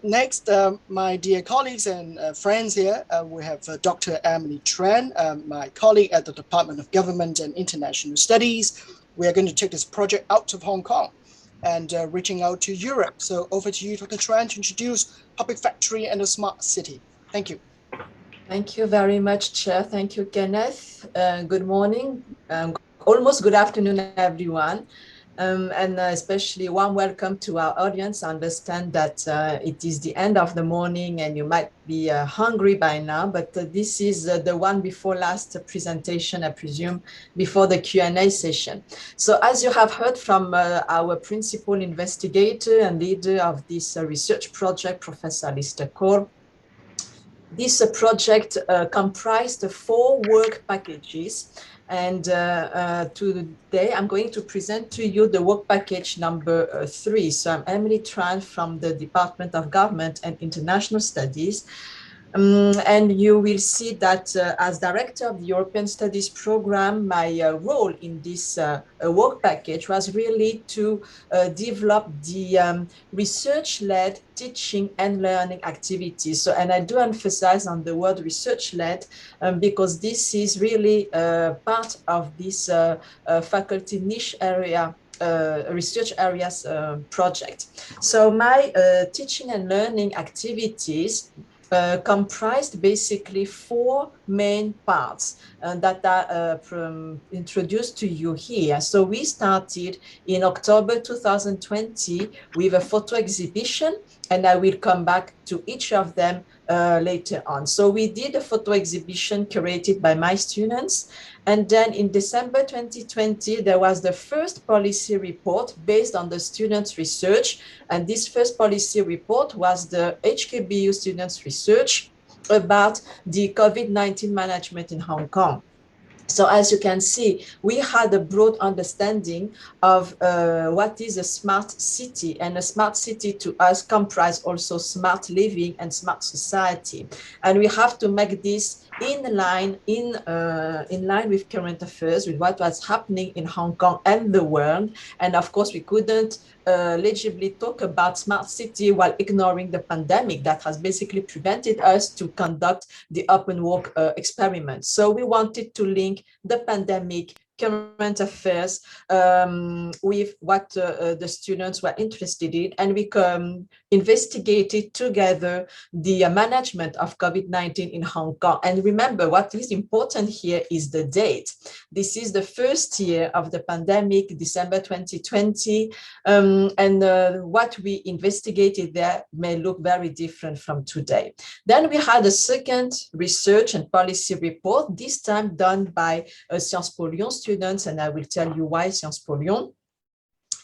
Next, my dear colleagues and friends here, we have Dr. Emilie Tran, my colleague at the Department of Government and International Studies. We are going to take this project out of Hong Kong and reaching out to Europe. So over to you, Dr. Tran, to introduce Public Factory and a Smart City. Thank you. Thank you very much, Chair. Thank you, Kenneth. Good morning, almost good afternoon, everyone. And especially warm welcome to our audience. I understand that it is the end of the morning and you might be hungry by now, but this is the one before last presentation, I presume, before the Q&A session. So as you have heard from our principal investigator and leader of this research project, Professor Alistair, this project comprised 4 work packages. And today I'm going to present to you the work package number 3. So I'm Emilie Tran from the Department of Government and International Studies. And you will see that as Director of the European Studies Program, my role in this work package was really to develop the research-led teaching and learning activities. So, and I do emphasize on the word research-led because this is really part of this faculty niche area research areas project. So my teaching and learning activities comprised basically 4 main parts that are introduced to you here. So we started in October 2020 with a photo exhibition, and I will come back to each of them later on. So we did a photo exhibition curated by my students. And then in December 2020, there was the first policy report based on the students' research. And this first policy report was the HKBU students' research about the COVID-19 management in Hong Kong. So as you can see, we had a broad understanding of what is a smart city, and a smart city to us comprises also smart living and smart society. And we have to make this in line with current affairs, with what was happening in Hong Kong and the world. And of course, we couldn't legibly talk about smart city while ignoring the pandemic that has basically prevented us to conduct the open work experiment. So we wanted to link the pandemic, current affairs with what the students were interested in, and we investigated together the management of COVID-19 in Hong Kong. And remember, what is important here is the date. This is the first year of the pandemic, December 2020, and what we investigated there may look very different from today. Then we had a second research and policy report, this time done by Sciences Po Lyon students, and I will tell you why Sciences Po Lyon.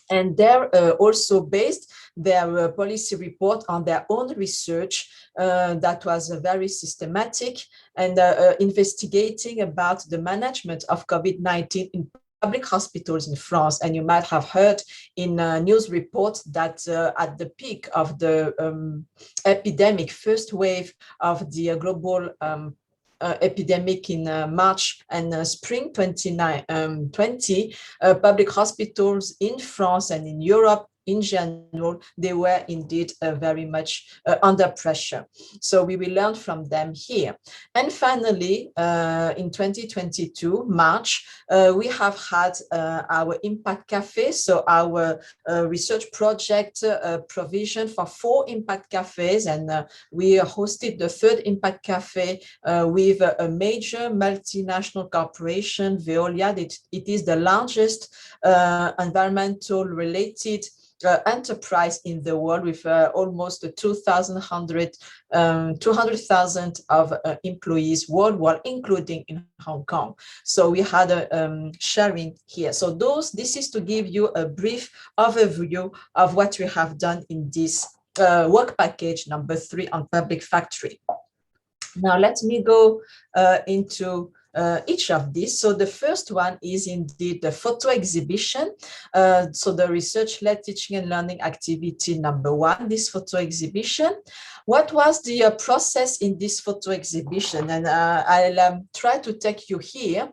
And they're also based their policy report on their own research that was very systematic and investigating about the management of COVID-19 in public hospitals in France. And you might have heard in news reports that at the peak of the epidemic, first wave of the global epidemic in March and spring 2020, public hospitals in France and in Europe in general, they were indeed very much under pressure. So we will learn from them here. And finally, in 2022, March, we have had our Impact Cafe, so our research project provision for 4 Impact Cafes, and we hosted the 3rd Impact Cafe with a major multinational corporation, Veolia. It is the largest environmental related enterprise in the world with almost 200,000 of employees worldwide, including in Hong Kong. So we had a sharing here. So this is to give you a brief overview of what we have done in this work package number 3 on public factory. Now let me go into each of these. So the first one is indeed the photo exhibition. So the research-led teaching and learning activity number 1, this photo exhibition. What was the process in this photo exhibition? And I'll try to take you here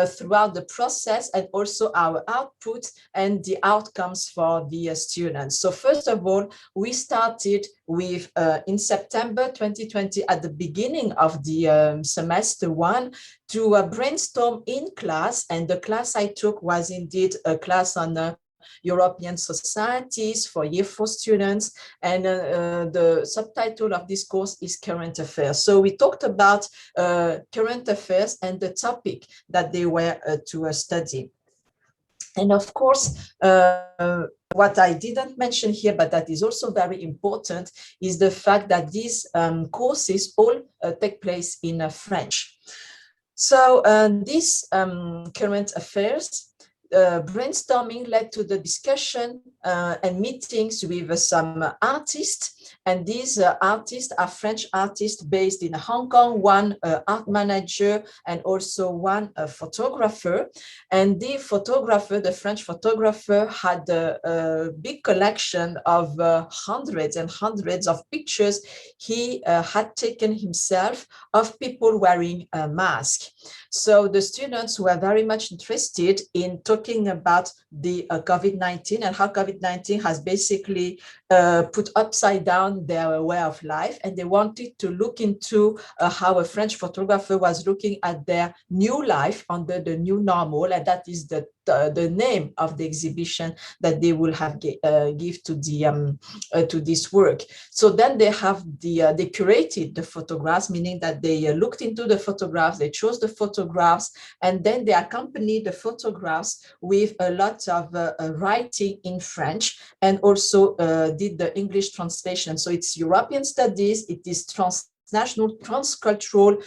throughout the process and also our output and the outcomes for the students. So first of all, we started with in September 2020 at the beginning of the semester 1 to brainstorm in class, and the class I took was indeed a class on European societies for year 4 students, and the subtitle of this course is Current Affairs. So we talked about current affairs and the topic that they were to study. And of course, what I didn't mention here, but that is also very important, is the fact that these courses all take place in French. So this current affairs brainstorming led to the discussion and meetings with some artists. And these artists are French artists based in Hong Kong, one art manager and also one photographer. And the photographer, the French photographer, had a big collection of hundreds and hundreds of pictures he had taken himself of people wearing a mask. So the students were very much interested in talking about the COVID-19 and how COVID-19 has basically put upside down their way of life, and they wanted to look into how a French photographer was looking at their new life under the new normal, and that is the name of the exhibition that they will have give to the to this work. So then they have they curated the photographs, meaning that they looked into the photographs, they chose the photographs, and then they accompanied the photographs with a lot of writing in French, and also did the English translation. So it's European studies, it is transnational, transcultural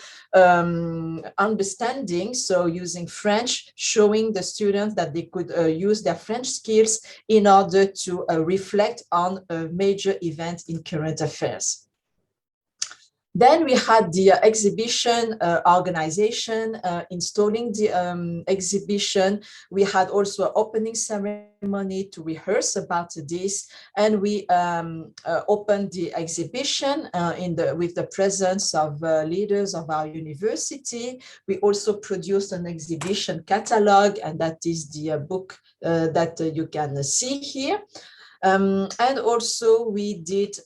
understanding. So using French, showing the students that they could use their French skills in order to reflect on a major event in current affairs. Then we had the exhibition organization, installing the exhibition. We had also an opening ceremony to rehearse about this, and we opened the exhibition with the presence of leaders of our university. We also produced an exhibition catalog, and that is the book that you can see here. And also we did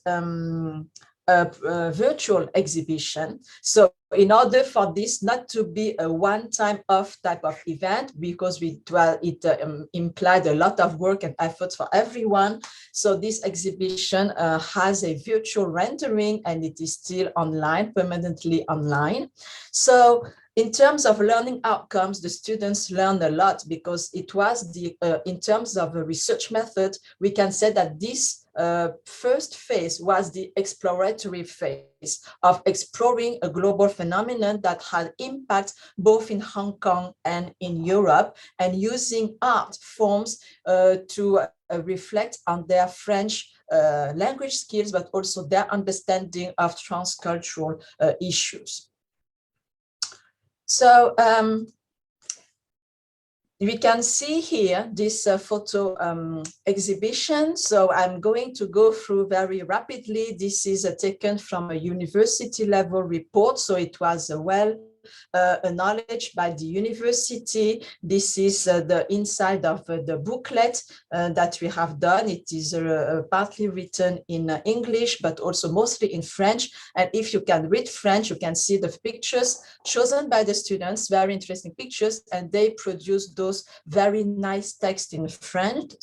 a virtual exhibition. So in order for this not to be a one-time off type of event, because it implied a lot of work and effort for everyone. So this exhibition has a virtual rendering, and it is still online, permanently online. So in terms of learning outcomes, the students learned a lot, because it was in terms of a research method, we can say that this first phase was the exploratory phase of exploring a global phenomenon that had impact both in Hong Kong and in Europe, and using art forms to reflect on their French language skills, but also their understanding of transcultural issues. So we can see here this photo exhibition. So I'm going to go through very rapidly. This is taken from a university level report. So it was well acknowledged by the university. This is the inside of the booklet that we have done. It is partly written in English, but also mostly in French. And if you can read French, you can see the pictures chosen by the students, very interesting pictures, and they produce those very nice text in French.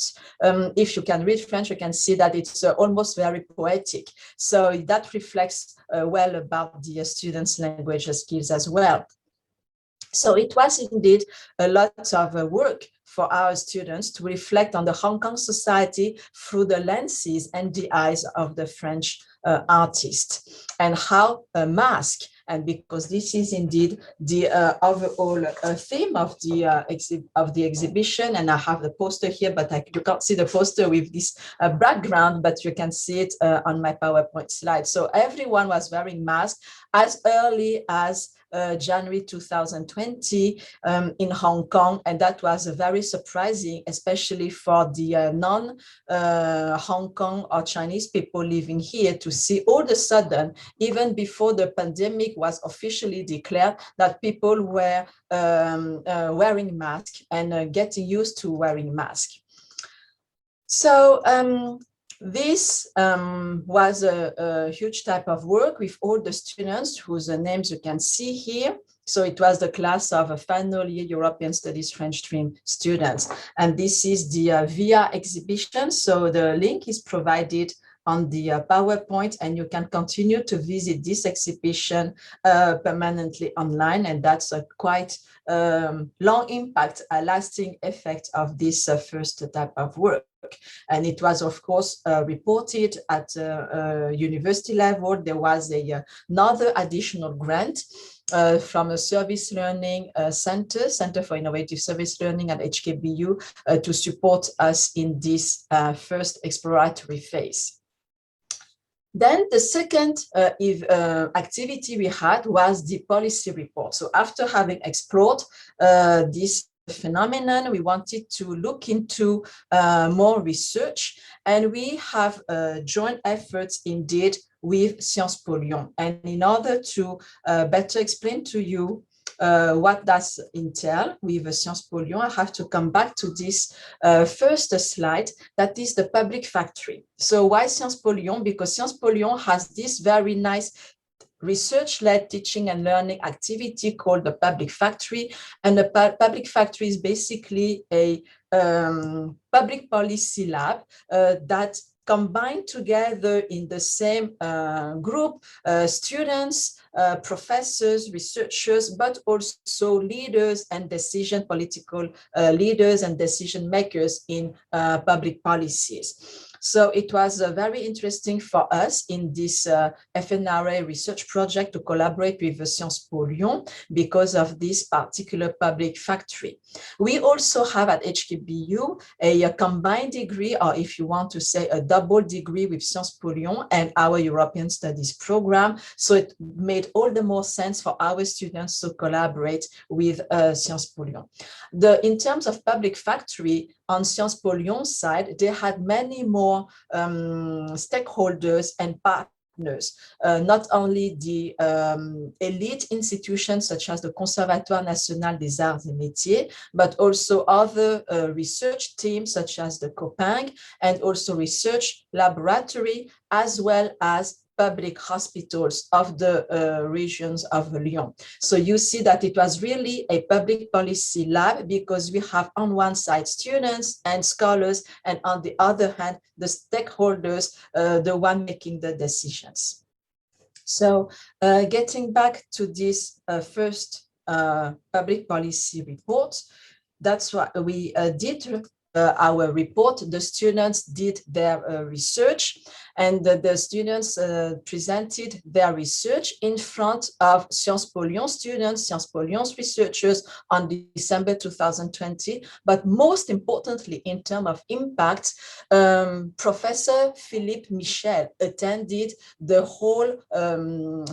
If you can read French, you can see that it's almost very poetic. So that reflects well about the students' language skills as well. So it was indeed a lot of work for our students to reflect on the Hong Kong society through the lenses and the eyes of the French artist, and how a mask, and because this is indeed the overall theme of the exhibition, and I have the poster here, but you can't see the poster with this background, but you can see it on my PowerPoint slide. So everyone was wearing masks as early as January 2020 in Hong Kong, and that was very surprising, especially for the non-Hong Kong or Chinese people living here, to see all of a sudden, even before the pandemic was officially declared, that people were wearing masks and getting used to wearing masks. So this was a huge type of work with all the students whose names you can see here. So it was the class of a final year European Studies French stream students. And this is the VIA exhibition. So the link is provided on the PowerPoint, and you can continue to visit this exhibition permanently online. And that's a quite long impact, a lasting effect of this first type of work. And it was, of course, reported at university level. There was another additional grant from a service learning Center for Innovative Service Learning at HKBU to support us in this first exploratory phase. Then the second activity we had was the policy report. So after having explored this phenomenon, we wanted to look into more research, and we have joint efforts indeed with Sciences Po Lyon. And in order to better explain to you what does entail with Sciences Po Lyon, I have to come back to this first slide, that is the public factory. So why Sciences Po Lyon? Because Sciences Po Lyon has this very nice research-led teaching and learning activity called the public factory. And the public factory is basically a public policy lab that combined together in the same group students, professors, researchers, but also leaders and political leaders and decision makers in public policies. So it was very interesting for us in this FNRA research project to collaborate with Sciences Po Lyon because of this particular public factory. We also have at HKBU a combined degree, or if you want to say a double degree, with Sciences Po Lyon and our European Studies program. So it made all the more sense for our students to collaborate with Sciences Po Lyon. In terms of public factory, on Sciences Po Lyon's side, they had many more stakeholders and partners, not only the elite institutions such as the Conservatoire National des Arts et Métiers, but also other research teams such as the COPING, and also research laboratory, as well as public hospitals of the regions of Lyon. So you see that it was really a public policy lab, because we have on one side students and scholars, and on the other hand, the stakeholders, the one making the decisions. So getting back to this first public policy report, that's what we did. Our report, the students did their research, and the students presented their research in front of Sciences Po Lyon students, Sciences Po Lyon's researchers on December 2020. But most importantly, in terms of impact, Professor Philippe Michel attended the whole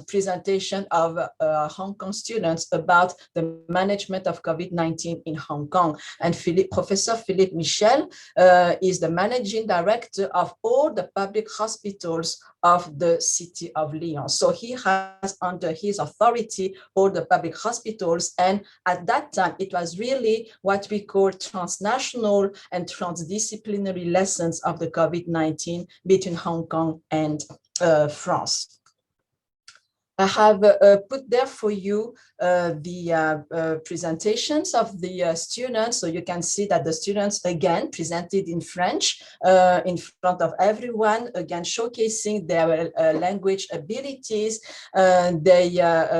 presentation of Hong Kong students about the management of COVID-19 in Hong Kong. And Professor Philippe Michel is the managing director of all the public hospitals of the city of Lyon. So he has under his authority all the public hospitals. And at that time, it was really what we call transnational and transdisciplinary lessons of the COVID-19 between Hong Kong and France. I have put there for you the presentations of the students. So you can see that the students again presented in French in front of everyone, again showcasing their language abilities. They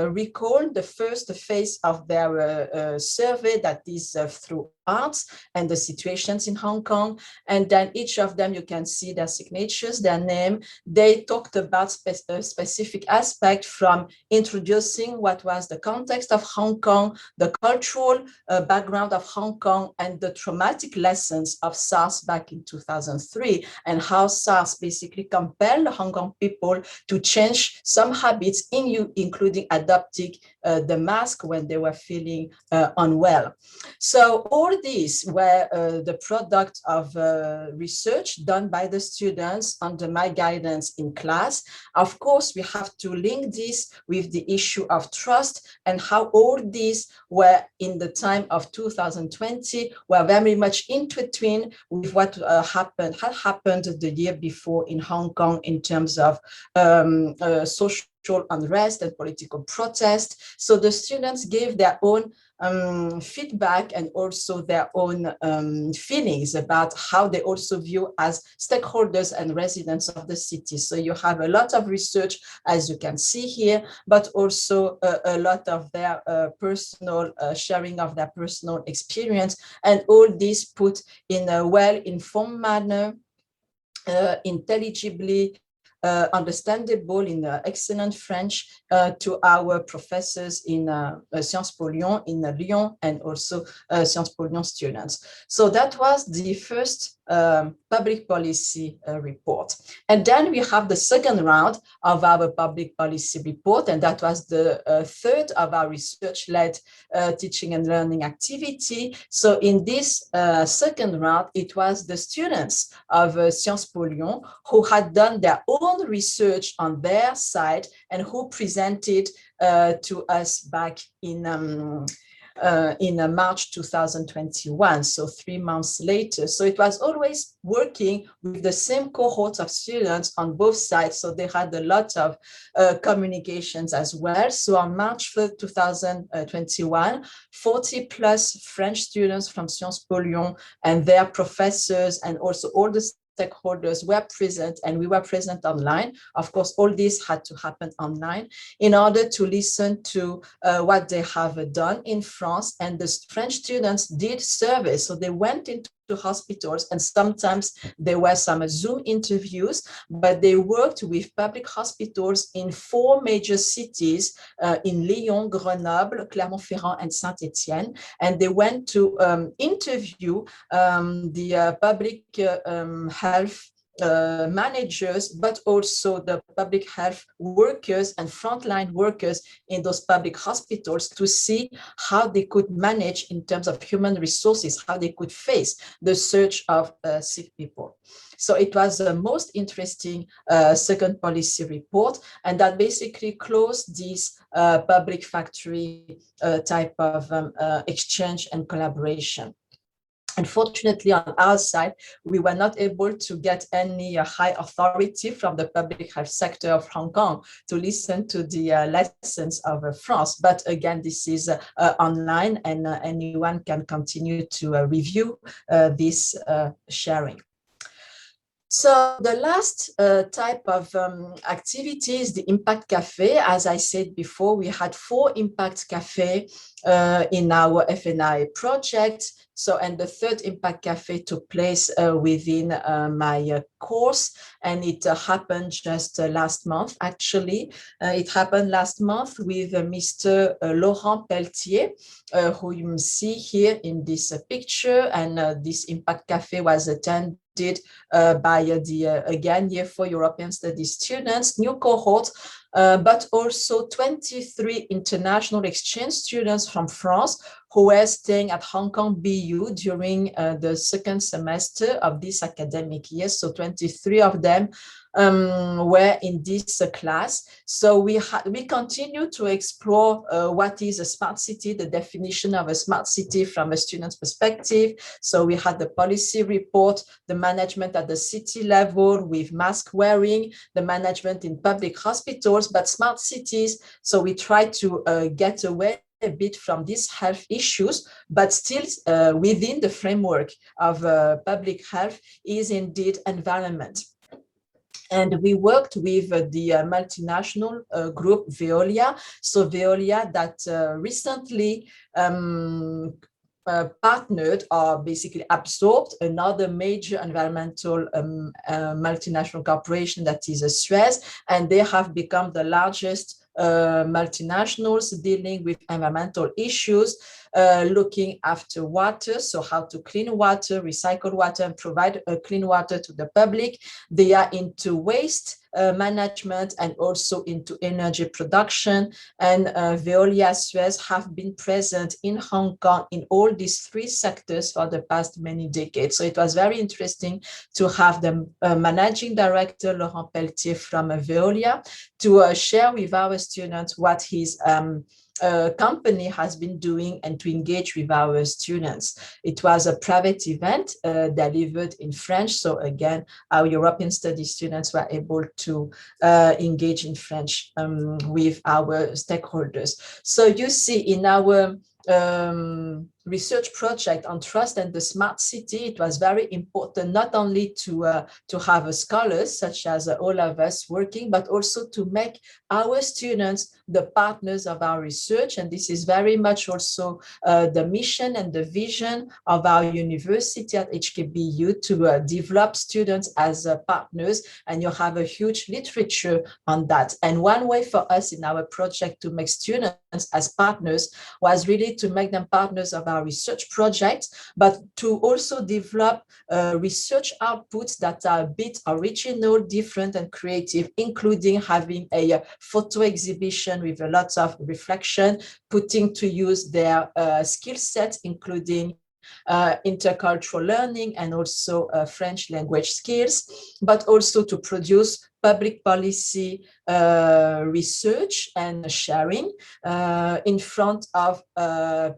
recalled the first phase of their survey, that is through arts and the situations in Hong Kong. And then each of them, you can see their signatures, their name. They talked about specific aspect from introducing what was the context of Hong Kong, the cultural background of Hong Kong, and the traumatic lessons of SARS back in 2003, and how SARS basically compelled the Hong Kong people to change some habits, including adopting the mask when they were feeling unwell. So all these were the product of research done by the students under my guidance in class. Of course, we have to link this with the issue of trust and how all these were in the time of 2020 were very much intertwined with what had happened the year before in Hong Kong in terms of social unrest and political protest. So the students gave their own feedback and also their own feelings about how they also view as stakeholders and residents of the city. So you have a lot of research, as you can see here, but also a lot of their personal sharing of their personal experience, and all this put in a well-informed manner, intelligibly understandable in excellent French to our professors in Sciences Po Lyon in Lyon, and also Sciences Po Lyon students. So that was the first public policy report. And then we have the second round of our public policy report, and that was the third of our research-led teaching and learning activity. So in this second round, it was the students of Sciences Po Lyon who had done their own research on their side and who presented to us back in March 2021, so 3 months later. So it was always working with the same cohort of students on both sides, so they had a lot of communications as well. So on March 1st, 2021, 40 plus French students from Sciences Po Lyon and their professors and also all the stakeholders were present, and we were present online. Of course, all this had to happen online in order to listen to what they have done in France. And the French students did surveys, so they went into hospitals, and sometimes there were some Zoom interviews, but they worked with public hospitals in 4 major cities, in Lyon, Grenoble, Clermont-Ferrand, and Saint-Étienne, and they went to interview the public health managers, but also the public health workers and frontline workers in those public hospitals to see how they could manage in terms of human resources, how they could face the surge of sick people. So it was the most interesting second policy report, and that basically closed this public factory type of exchange and collaboration. Unfortunately, on our side, we were not able to get any high authority from the public health sector of Hong Kong to listen to the lessons of France. But again, this is online, and anyone can continue to review this sharing. So the last type of activity is the Impact Cafe. As I said before, we had 4 Impact Cafe in our FNI project. So, and the third Impact Cafe took place within my course, and it happened just last month, actually. It happened last month with Mr. Laurent Pelletier, who you see here in this picture, and this Impact Cafe was attended by the, again, Year 4 European Studies students, new cohort, but also 23 international exchange students from France who were staying at Hong Kong BU during the second semester of this academic year. So 23 of them were in this class. So we continue to explore what is a smart city, the definition of a smart city from a student's perspective. So we had the policy report, the management at the city level with mask wearing, the management in public hospitals, but smart cities. So we try to get away a bit from these health issues, but still within the framework of public health is indeed environment. And we worked with the multinational group Veolia. So Veolia that recently partnered or basically absorbed another major environmental multinational corporation, that is Suez, and they have become the largest multinationals dealing with environmental issues, looking after water, so how to clean water, recycle water, and provide clean water to the public. They are into waste management and also into energy production. And Veolia Suez have been present in Hong Kong in all these three sectors for the past many decades. So it was very interesting to have the managing director, Laurent Pelletier from Veolia, to share with our students what his company has been doing and to engage with our students. It was a private event delivered in French. So again, our European studies students were able to engage in French with our stakeholders. So you see in our research project on trust and the smart city, it was very important not only to have scholars such as all of us working, but also to make our students the partners of our research. And this is very much also the mission and the vision of our university at HKBU, to develop students as partners. And you have a huge literature on that. And one way for us in our project to make students as partners was really to make them partners of our research projects, but to also develop research outputs that are a bit original, different, and creative, including having a photo exhibition with a lot of reflection, putting to use their skill sets, including intercultural learning and also French language skills, but also to produce public policy research and sharing in front of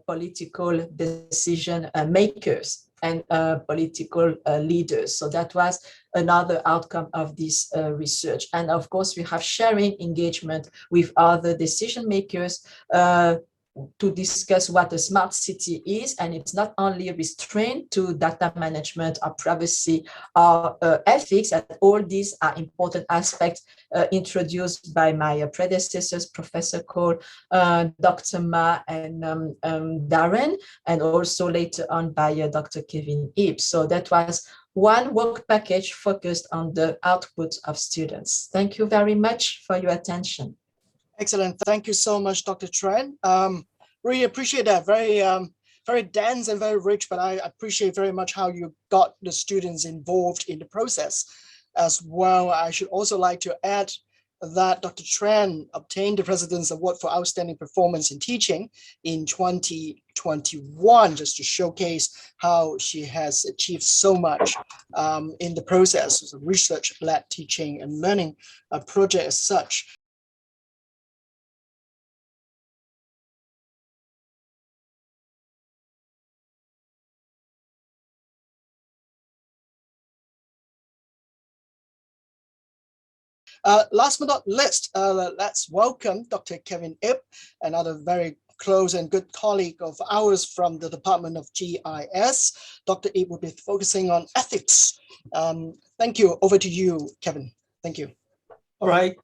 political decision makers and political leaders. So that was another outcome of this research. And of course, we have sharing engagement with other decision makers to discuss what a smart city is. And it's not only restrained to data management or privacy or ethics, and all these are important aspects introduced by my predecessors, Professor Cole, Dr. Ma, and Darren, and also later on by Dr. Kevin Ip. So that was one work package focused on the output of students. Thank you very much for your attention. Excellent. Thank you so much, Dr. Tran. Really appreciate that. Very dense and very rich, but I appreciate very much how you got the students involved in the process as well. I should also like to add that Dr. Tran obtained the President's Award for Outstanding Performance in Teaching in 2021, just to showcase how she has achieved so much in the process. It's a research-led teaching and learning project as such. Last but not least, let's welcome Dr. Kevin Ip, another very close and good colleague of ours from the Department of GIS. Dr. Ip will be focusing on ethics. Thank you. Over to you, Kevin. Thank you. All right.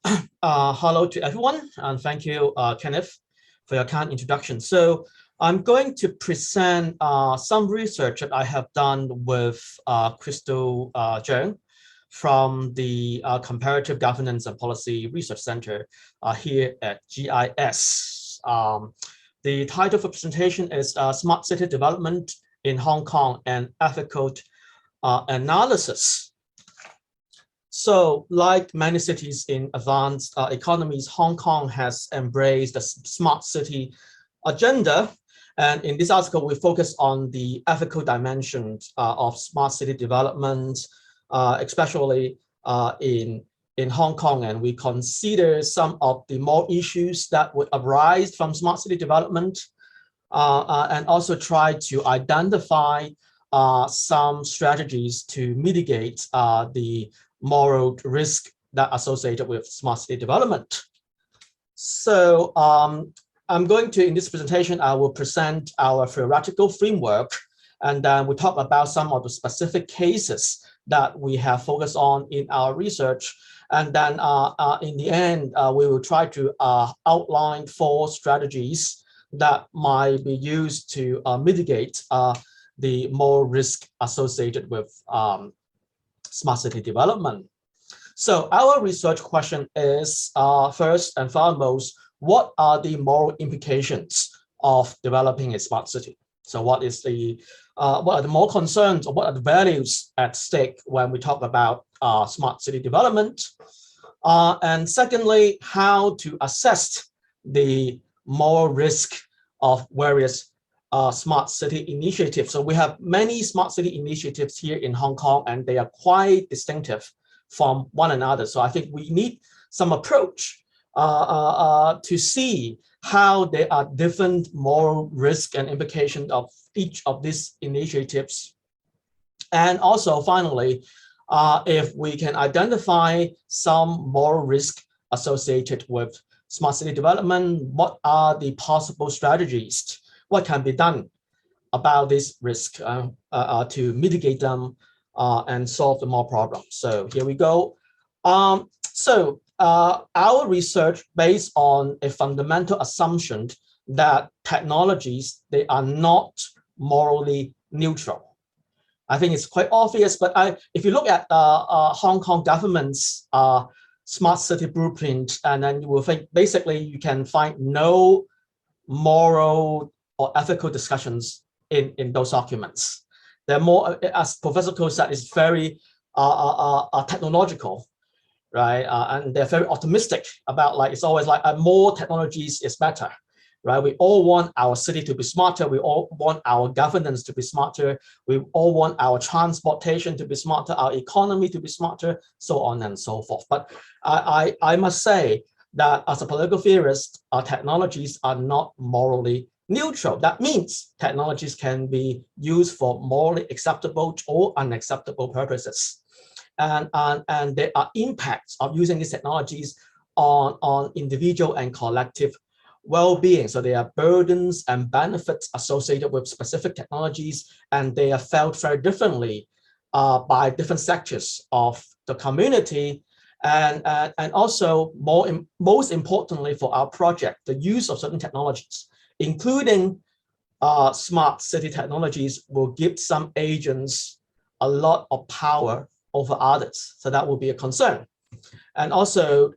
Hello to everyone, and thank you, Kenneth, for your kind introduction. So I'm going to present some research that I have done with Crystal Cheung from the Comparative Governance and Policy Research Center here at GIS. The title for presentation is Smart City Development in Hong Kong and Ethical Analysis. So like many cities in advanced economies, Hong Kong has embraced the smart city agenda. And in this article, we focus on the ethical dimensions of smart city development, especially in Hong Kong, and we consider some of the more issues that would arise from smart city development, and also try to identify some strategies to mitigate the moral risk that associated with smart city development. So I'm going to, in this presentation, I will present our theoretical framework, and then we talk about some of the specific cases that we have focused on in our research. And then in the end, we will try to outline 4 strategies that might be used to mitigate the more risk associated with smart city development. So our research question is, first and foremost, what are the moral implications of developing a smart city? So what are the more concerns, or what are the values at stake when we talk about smart city development? And secondly, how to assess the moral risk of various smart city initiatives. So we have many smart city initiatives here in Hong Kong, and they are quite distinctive from one another. So I think we need some approach to see how there are different moral risk and implications of each of these initiatives. And also, finally, if we can identify some moral risk associated with smart city development, what are the possible strategies? What can be done about this risk to mitigate them and solve the more problems? So here we go. Our research based on a fundamental assumption that technologies, they are not morally neutral. I think it's quite obvious, but if you look at Hong Kong government's smart city blueprint, and then you will think basically you can find no moral or ethical discussions in those documents. They're more, as Professor Ko said, it's very technological, right? And they're very optimistic about, like, it's always like more technologies is better, right? We all want our city to be smarter. We all want our governance to be smarter. We all want our transportation to be smarter, our economy to be smarter, so on and so forth. But I must say that as a political theorist, our technologies are not morally neutral. That means technologies can be used for morally acceptable or unacceptable purposes. And there are impacts of using these technologies on individual and collective well-being. So there are burdens and benefits associated with specific technologies, and they are felt very differently by different sectors of the community. And also, most importantly for our project, the use of certain technologies, including smart city technologies, will give some agents a lot of power over others. So that will be a concern. And also,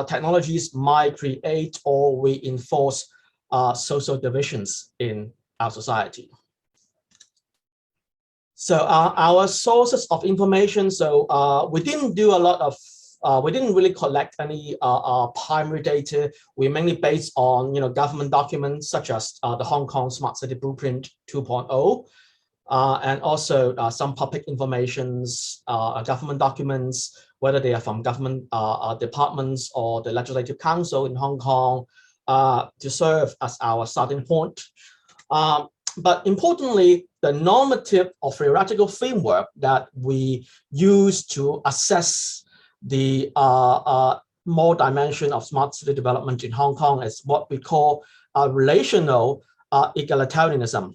technologies might create or reinforce social divisions in our society. So our sources of information, so we didn't do a lot of, we didn't really collect any primary data. We mainly based on government documents such as the Hong Kong Smart City Blueprint 2.0, and also some public informations, government documents, whether they are from government departments or the Legislative Council in Hong Kong, to serve as our starting point. But importantly, the normative or theoretical framework that we use to assess the more dimension of smart city development in Hong Kong is what we call relational egalitarianism.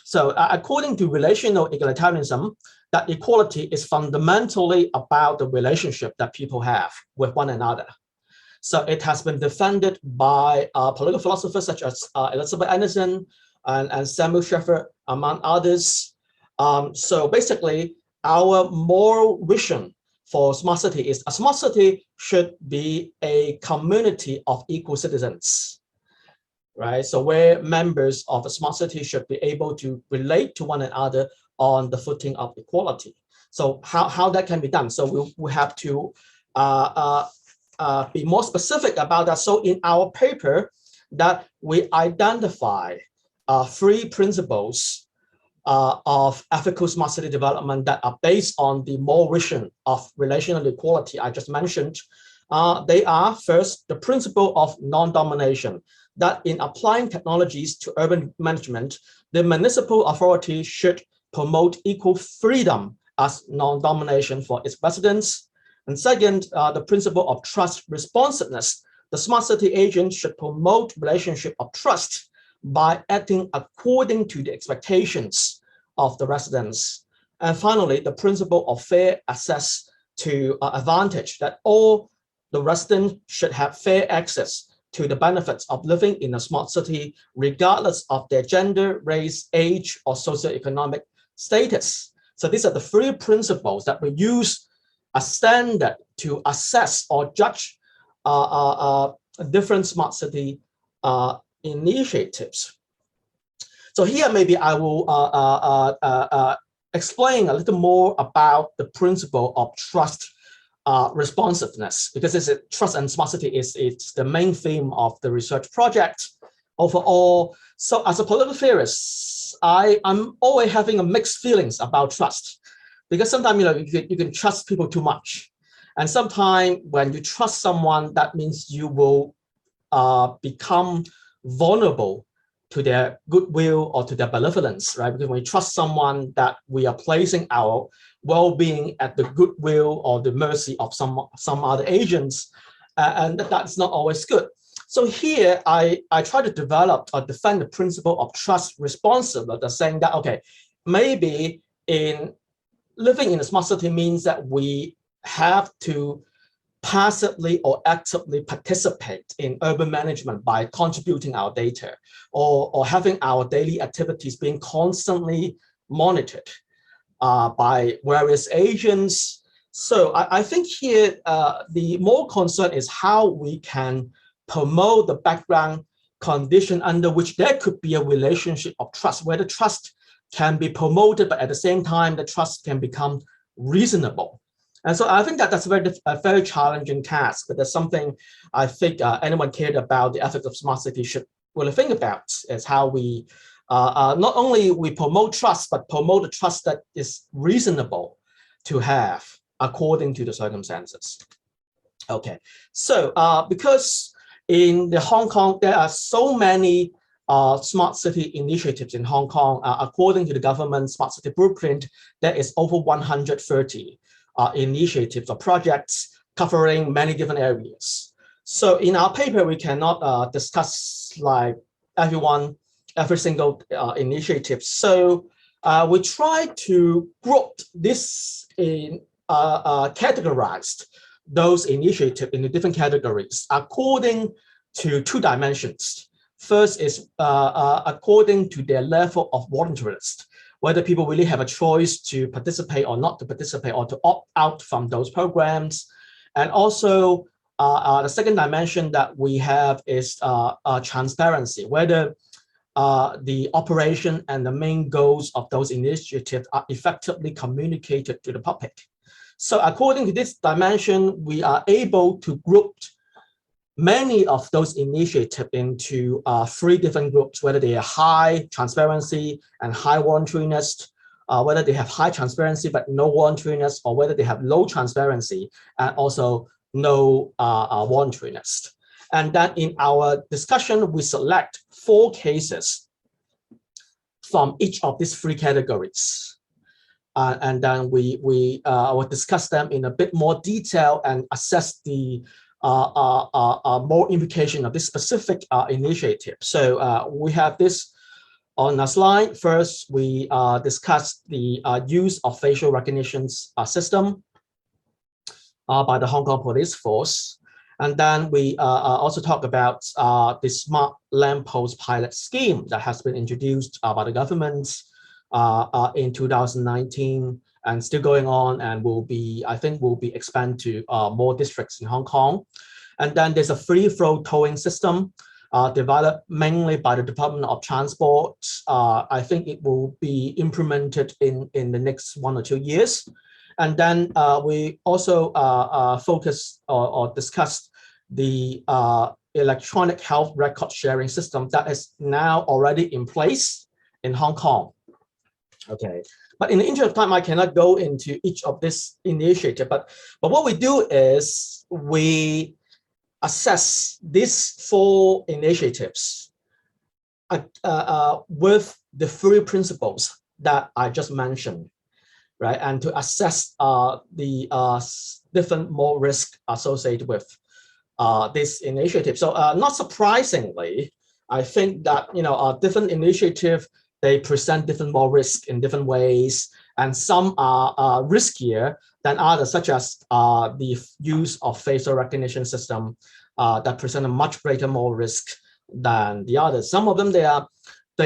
So according to relational egalitarianism, that equality is fundamentally about the relationship that people have with one another. So it has been defended by political philosophers such as Elizabeth Anderson and Samuel Schaeffer, among others. So basically, our moral vision for smart city is a smart city should be a community of equal citizens, right? So where members of a smart city should be able to relate to one another on the footing of equality. So how that can be done? So we have to be more specific about that. So in our paper, that we identify 3 principles of ethical smart city development that are based on the moral vision of relational equality I just mentioned. They are, first, the principle of non-domination, that in applying technologies to urban management, the municipal authority should promote equal freedom as non-domination for its residents. And second, the principle of trust responsiveness. The smart city agent should promote relationship of trust by acting according to the expectations of the residents. And finally, the principle of fair access to advantage, that all the residents should have fair access to the benefits of living in a smart city, regardless of their gender, race, age, or socioeconomic status. So these are the 3 principles that we use as standard to assess or judge different smart city initiatives. So here maybe I will explain a little more about the principle of trust responsiveness, because trust and smart city it's the main theme of the research project overall. So as a political theorist, I'm always having a mixed feelings about trust, because sometimes you can trust people too much, and sometimes when you trust someone, that means you will become vulnerable to their goodwill or to their benevolence, right? Because when we trust someone, that we are placing our well-being at the goodwill or the mercy of some other agents, and that's not always good. So here I try to develop or defend the principle of trust responsiveness, saying that, okay, maybe in living in a smart city means that we have to passively or actively participate in urban management by contributing our data, or having our daily activities being constantly monitored by various agents. So I think here the more concern is how we can promote the background condition under which there could be a relationship of trust, where the trust can be promoted, but at the same time, the trust can become reasonable. And so I think that's a very challenging task, but that's something I think anyone cared about the ethics of smart city should really think about, is how we not only we promote trust, but promote a trust that is reasonable to have according to the circumstances. Okay, so because in Hong Kong, there are so many smart city initiatives in Hong Kong. According to the government smart city blueprint, there is over 130 initiatives or projects covering many different areas. So in our paper, we cannot discuss like every single initiative. So we try to group this in categorized those initiatives into different categories according to 2 dimensions. First is according to their level of voluntariness, whether people really have a choice to participate or not to participate, or to opt out from those programs. And also the second dimension that we have is transparency, whether the operation and the main goals of those initiatives are effectively communicated to the public. So according to this dimension, we are able to group many of those initiatives into 3 different groups, whether they are high transparency and high voluntariness, whether they have high transparency but no voluntariness, or whether they have low transparency and also no voluntariness. And then in our discussion, we select 4 cases from each of these 3 categories. And then we will discuss them in a bit more detail and assess the more implication of this specific initiative. So we have this on a slide. First, we discuss the use of facial recognition system by the Hong Kong Police Force. And then we also talk about the smart lamppost pilot scheme that has been introduced by the government in 2019 and still going on, and I think will be expanded to more districts in Hong Kong. And then there's a free-flow towing system developed mainly by the Department of Transport. I think it will be implemented in the next 1 or 2 years. And then we also focus or discuss the electronic health record sharing system that is now already in place in Hong Kong. Okay, but in the interest of time, I cannot go into each of this initiative. But what we do is we assess these 4 initiatives with the 3 principles that I just mentioned, right? And to assess the different more risk associated with this initiative. So not surprisingly, I think that different initiative, they present different more risk in different ways, and some are riskier than others, such as the use of facial recognition system that present a much greater more risk than the others. Some of them, they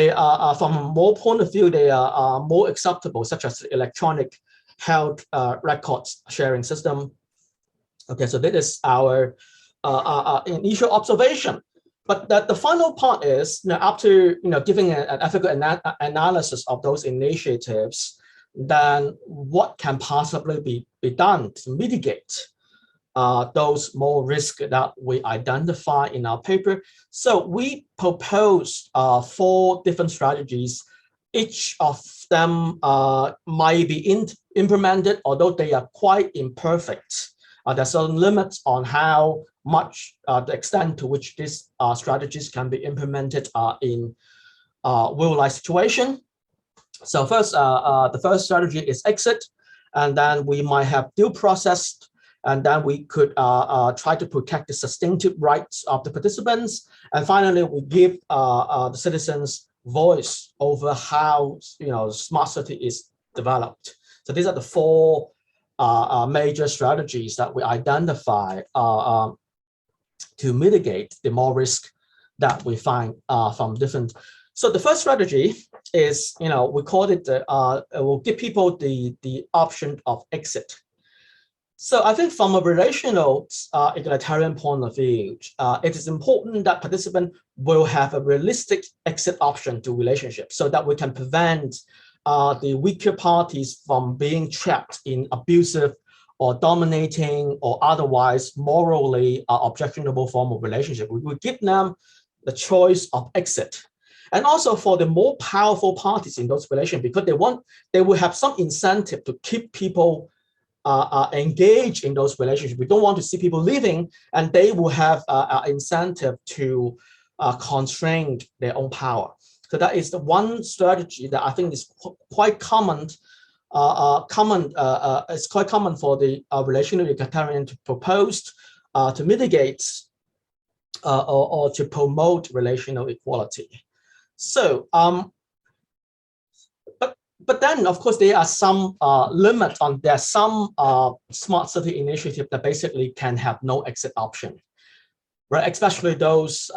are from a more point of view, they are more acceptable, such as electronic health records sharing system. Okay, so that is our initial observation. But the final part is, after giving an ethical analysis of those initiatives, then what can possibly be done to mitigate those more risks that we identify in our paper. So we propose 4 different strategies. Each of them might be implemented, although they are quite imperfect. There's some limits on how much the extent to which these strategies can be implemented in real-life situation. So first, the first strategy is exit, and then we might have due process, and then we could try to protect the substantive rights of the participants, and finally we give the citizens voice over how smart city is developed. So these are the 4 major strategies that we identify to mitigate the more risk that we find from different. So the first strategy is, we call it, we'll give people the option of exit. So I think from a relational egalitarian point of view, it is important that participants will have a realistic exit option to relationships so that we can prevent the weaker parties from being trapped in abusive or dominating or otherwise morally objectionable form of relationship. We will give them the choice of exit. And also for the more powerful parties in those relations, because they will have some incentive to keep people engaged in those relationships. We don't want to see people leaving, and they will have an incentive to constrain their own power. So that is the one strategy that I think is quite common. It's quite common for the relational egalitarian to propose to mitigate or to promote relational equality. So, but then of course there are some limits on. There are some smart city initiatives that basically can have no exit option, right? Especially those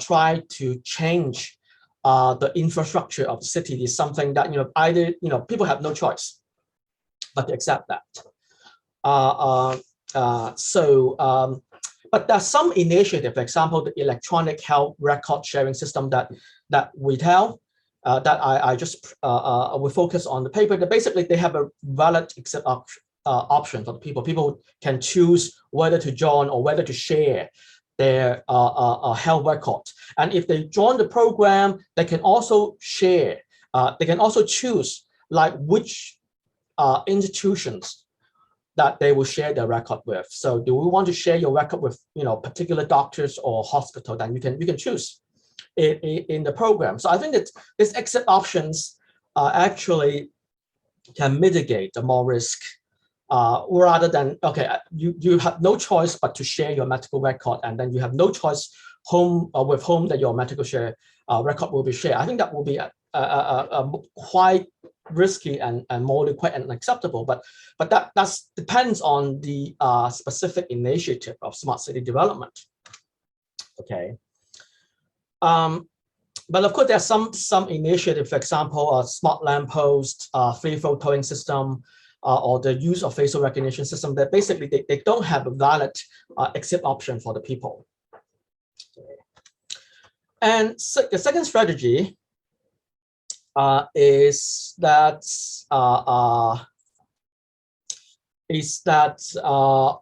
try to change the infrastructure of the city. Is something that either people have no choice but to accept that. But there's some initiative, for example, the electronic health record sharing system that we tell that I just will focus on the paper. That basically they have a valid exit option for the people. People can choose whether to join or whether to share their health record. And if they join the program, they can also share. They can also choose like which institutions that they will share their record with. So do we want to share your record with particular doctors or hospital? Then you can choose in the program. So I think that these exit options actually can mitigate the more risk rather than you have no choice but to share your medical record, and then you have no choice with whom that your medical record will be shared. I think that will be quite risky and morally quite unacceptable, but that depends on the specific initiative of smart city development. Okay, but of course there are some initiative, for example, smart lamppost, free flow towing system, or the use of facial recognition system that basically they don't have a valid exit option for the people. Okay. And so the second strategy is that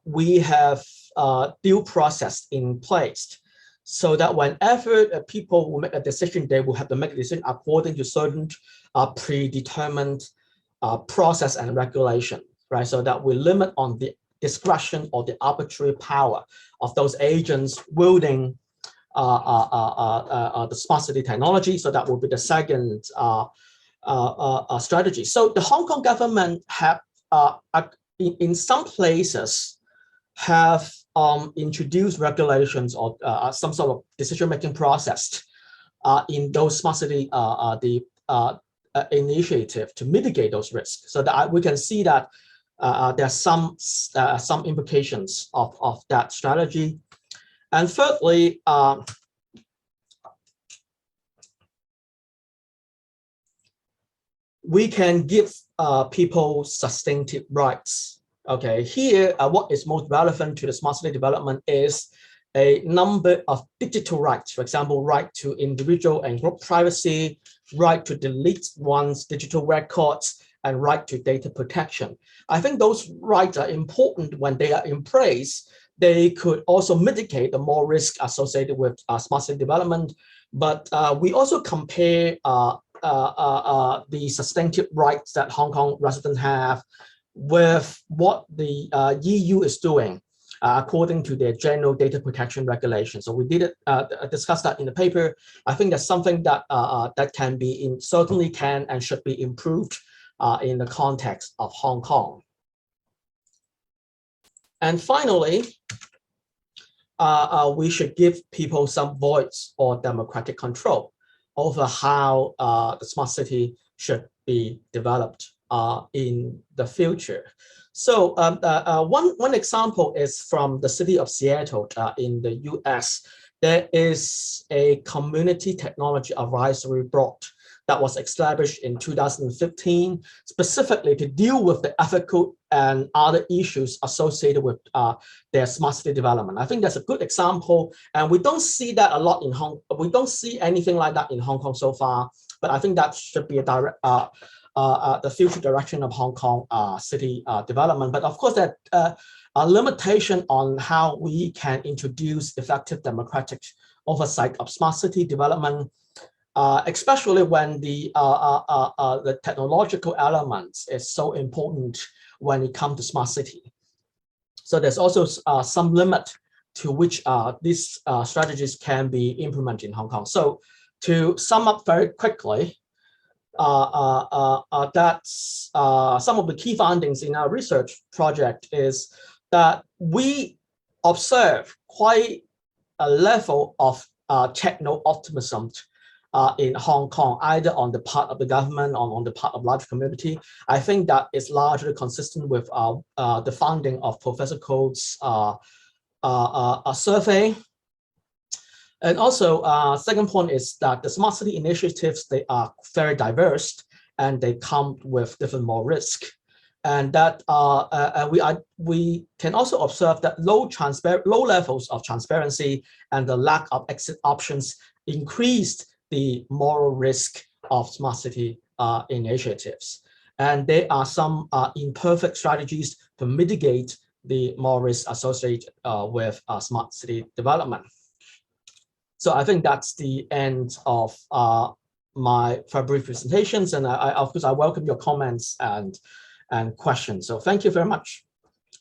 we have due process in place, so that whenever people will make a decision, they will have to make a decision according to certain predetermined process and regulation, right? So that we limit on the discretion or the arbitrary power of those agents wielding the smart city technology. So that will be the second strategy. So the Hong Kong government have, in some places, have introduced regulations or some sort of decision-making process in those smart city initiative to mitigate those risks. So that we can see that there are some implications of that strategy. And thirdly, we can give people substantive rights. Okay, here what is most relevant to the smart city development is a number of digital rights. For example, right to individual and group privacy, right to delete one's digital records, and right to data protection. I think those rights are important when they are in place. They could also mitigate the more risk associated with smart city development. But we also compare the substantive rights that Hong Kong residents have with what the EU is doing according to their general data protection regulations. So we did discuss that in the paper. I think that's something that that can be certainly can and should be improved in the context of Hong Kong. And finally, we should give people some voice or democratic control over how the smart city should be developed in the future. So one example is from the city of Seattle in the US. There is a community technology advisory board that was established in 2015, specifically to deal with the ethical and other issues associated with their smart city development. I think that's a good example, and we don't see that a lot in we don't see anything like that in Hong Kong so far, but I think that should be a direct, the future direction of Hong Kong city development. But of course, that a limitation on how we can introduce effective democratic oversight of smart city development, especially when the technological elements is so important when it comes to smart city. So there's also some limit to which these strategies can be implemented in Hong Kong. So to sum up very quickly, that's some of the key findings in our research project is that we observe quite a level of techno-optimism in Hong Kong, either on the part of the government or on the part of large community. I think that is largely consistent with the finding of Professor Coates' survey. And also, second point is that the smart city initiatives, they are very diverse and they come with different more risk. And that we can also observe that low levels of transparency and the lack of exit options increased the moral risk of smart city initiatives. And there are some imperfect strategies to mitigate the moral risk associated with smart city development. So I think that's the end of my very brief presentations. And of course, I welcome your comments and questions. So thank you very much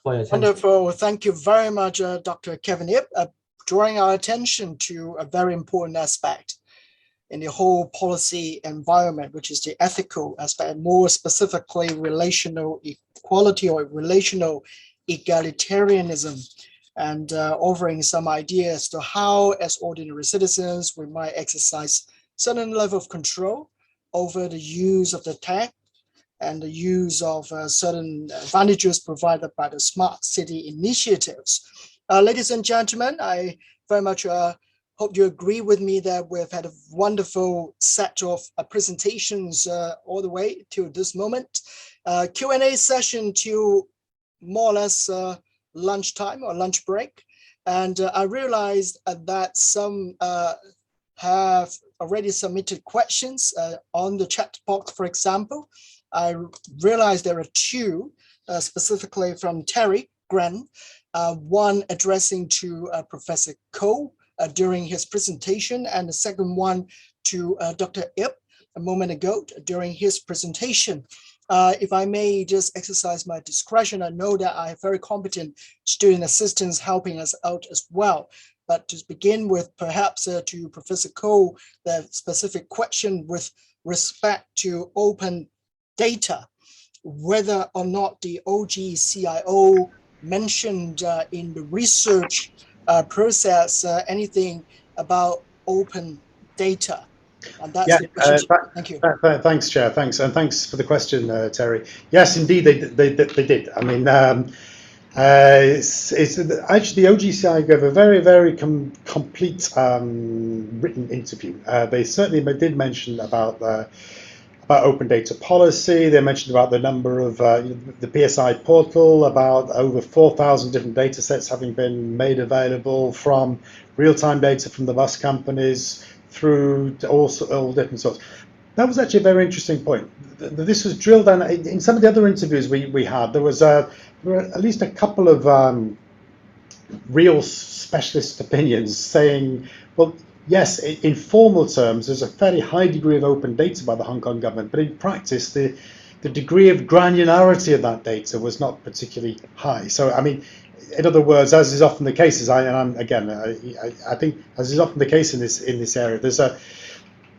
for your attention. Wonderful. Thank you very much, Dr. Kevin Ip, drawing our attention to a very important aspect in the whole policy environment, which is the ethical aspect, more specifically relational equality or relational egalitarianism, and offering some ideas to how, as ordinary citizens, we might exercise certain level of control over the use of the tech and the use of certain advantages provided by the smart city initiatives. Ladies and gentlemen, I very much hope you agree with me that we've had a wonderful set of presentations all the way to this moment. Q&A session till more or less lunchtime or lunch break. And I realized that some have already submitted questions on the chat box, for example. I realized there are two, specifically from Terry Gran, one addressing to Professor Ko during his presentation, and the second one to Dr. Ip a moment ago during his presentation. If I may just exercise my discretion, I know that I have very competent student assistants helping us out as well. But to begin with, perhaps to Professor Ko, the specific question with respect to open data, whether or not the OGCIO mentioned in the research process anything about open data. And that's the question. Thank you. Thanks, Chair. Thanks, and thanks for the question, Terry. Yes, indeed, they did. I mean, It's actually the OGCI gave a very, very complete written interview. They certainly did mention about open data policy. They mentioned about the number of the PSI portal, about over 4,000 different data sets having been made available, from real-time data from the bus companies through to all different sorts. That was actually a very interesting point. This was drilled down in some of the other interviews we had. There were at least a couple of real specialist opinions saying, well, yes, in formal terms, there's a fairly high degree of open data by the Hong Kong government, but in practice, the degree of granularity of that data was not particularly high. So, I mean, in other words, as is often the case, I think as is often the case in this area, there's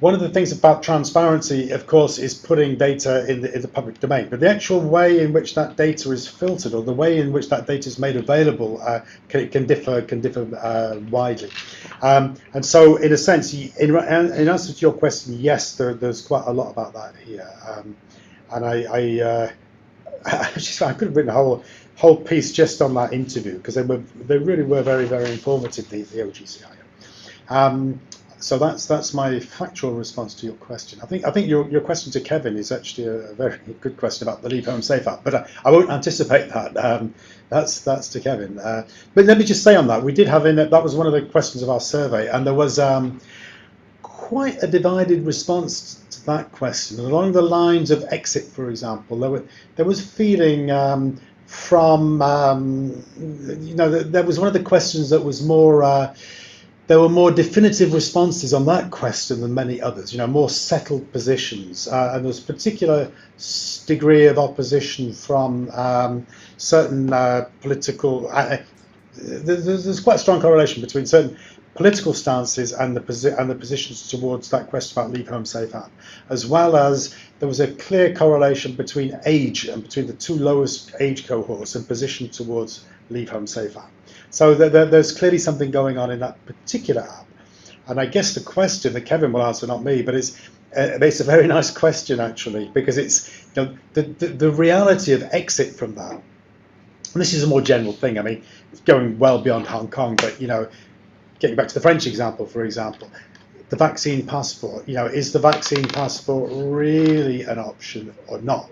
one of the things about transparency, of course, is putting data in the public domain. But the actual way in which that data is filtered, or the way in which that data is made available, can differ widely. And so, in a sense, in answer to your question, yes, there's quite a lot about that here. And I could have written a whole piece just on that interview, because they really were very, very informative, the OGCI. So that's my factual response to your question. I think your question to Kevin is actually a very good question about the Leave Home Safe app, but I won't anticipate that. That's to Kevin. But let me just say on that, we did have that was one of the questions of our survey, and there was quite a divided response to that question. Along the lines of exit, for example, there was feeling from there was one of the questions that was more. There were more definitive responses on that question than many others, more settled positions. And there's a particular degree of opposition from certain political... there's quite a strong correlation between certain political stances and the positions towards that question about Leave Home Safe app, as well as there was a clear correlation between age and between the two lowest age cohorts and position towards Leave Home Safe app. So there's clearly something going on in that particular app. And I guess the question that Kevin will answer, not me, but it's a very nice question, actually, because it's the reality of exit from that. And this is a more general thing. I mean, it's going well beyond Hong Kong, but, getting back to the French example, for example, the vaccine passport, is the vaccine passport really an option or not?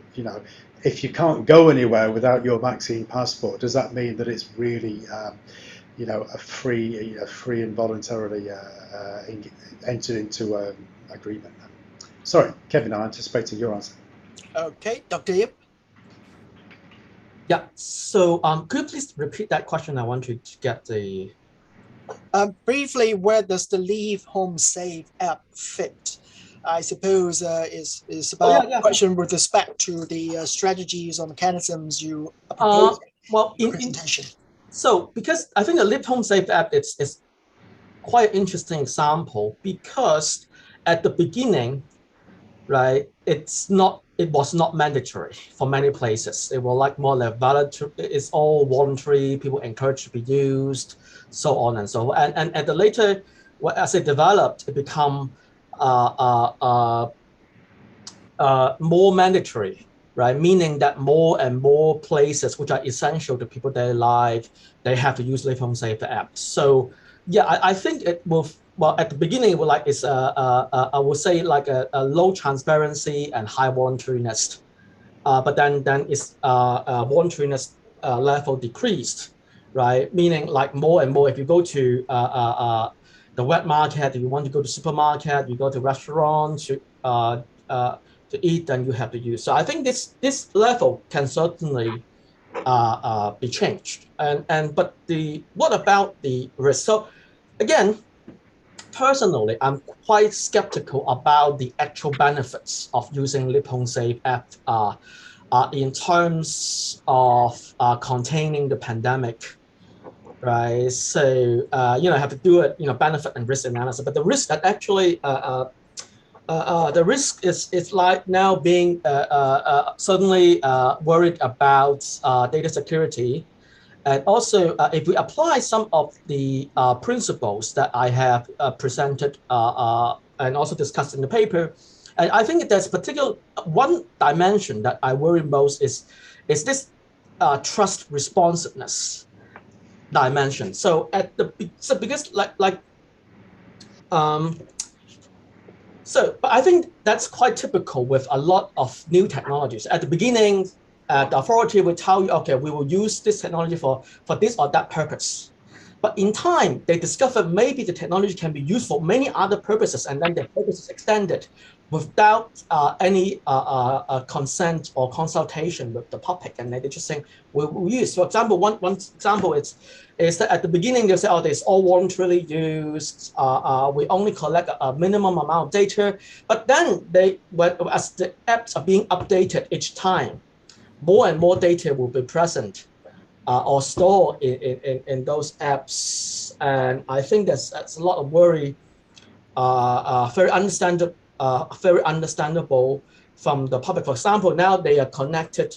If you can't go anywhere without your vaccine passport, does that mean that it's really, a free and voluntarily entered into an agreement? Sorry, Kevin, I'm anticipating your answer. Okay, Dr. Yip. Yeah, so could you please repeat that question? I want to get the... Briefly, where does the Leave Home Safe app fit? I suppose is about a question with respect to the strategies or mechanisms you propose in the presentation. So, because I think the Leave Home Safe app is quite an interesting example, because at the beginning, right, it was not mandatory for many places. It was like more like voluntary. It's all voluntary. People encouraged to be used, so on and so on. And at the later, as it developed, it become more mandatory, right? Meaning that more and more places which are essential to people daily life, they have to use Leave Home Safe app. So yeah, I think it will. Well, at the beginning, it was like it's I would say like a low transparency and high voluntariness, but then its voluntariness level decreased, right? Meaning like more and more, if you go to the wet market, if you want to go to supermarket, you go to restaurants to eat, then you have to use. So I think this level can certainly be changed. But what about the result? Again, personally, I'm quite skeptical about the actual benefits of using Leave Home Safe app in terms of containing the pandemic, right? So have to do it, benefit and risk analysis. But the risk that actually the risk is like now being suddenly worried about data security. And also, if we apply some of the principles that I have presented and also discussed in the paper, and I think there's particular one dimension that I worry most is this trust responsiveness dimension. So because but I think that's quite typical with a lot of new technologies. At the beginning, the authority will tell you, okay, we will use this technology for this or that purpose. But in time, they discover maybe the technology can be used for many other purposes, and then the purpose is extended without any consent or consultation with the public, and they just say we'll use. For example, one example is that at the beginning they say, oh, it's all voluntarily used. We only collect a minimum amount of data, but then as the apps are being updated each time, more and more data will be present or stored in those apps. And I think that's a lot of worry, very understandable from the public. For example, now they are connected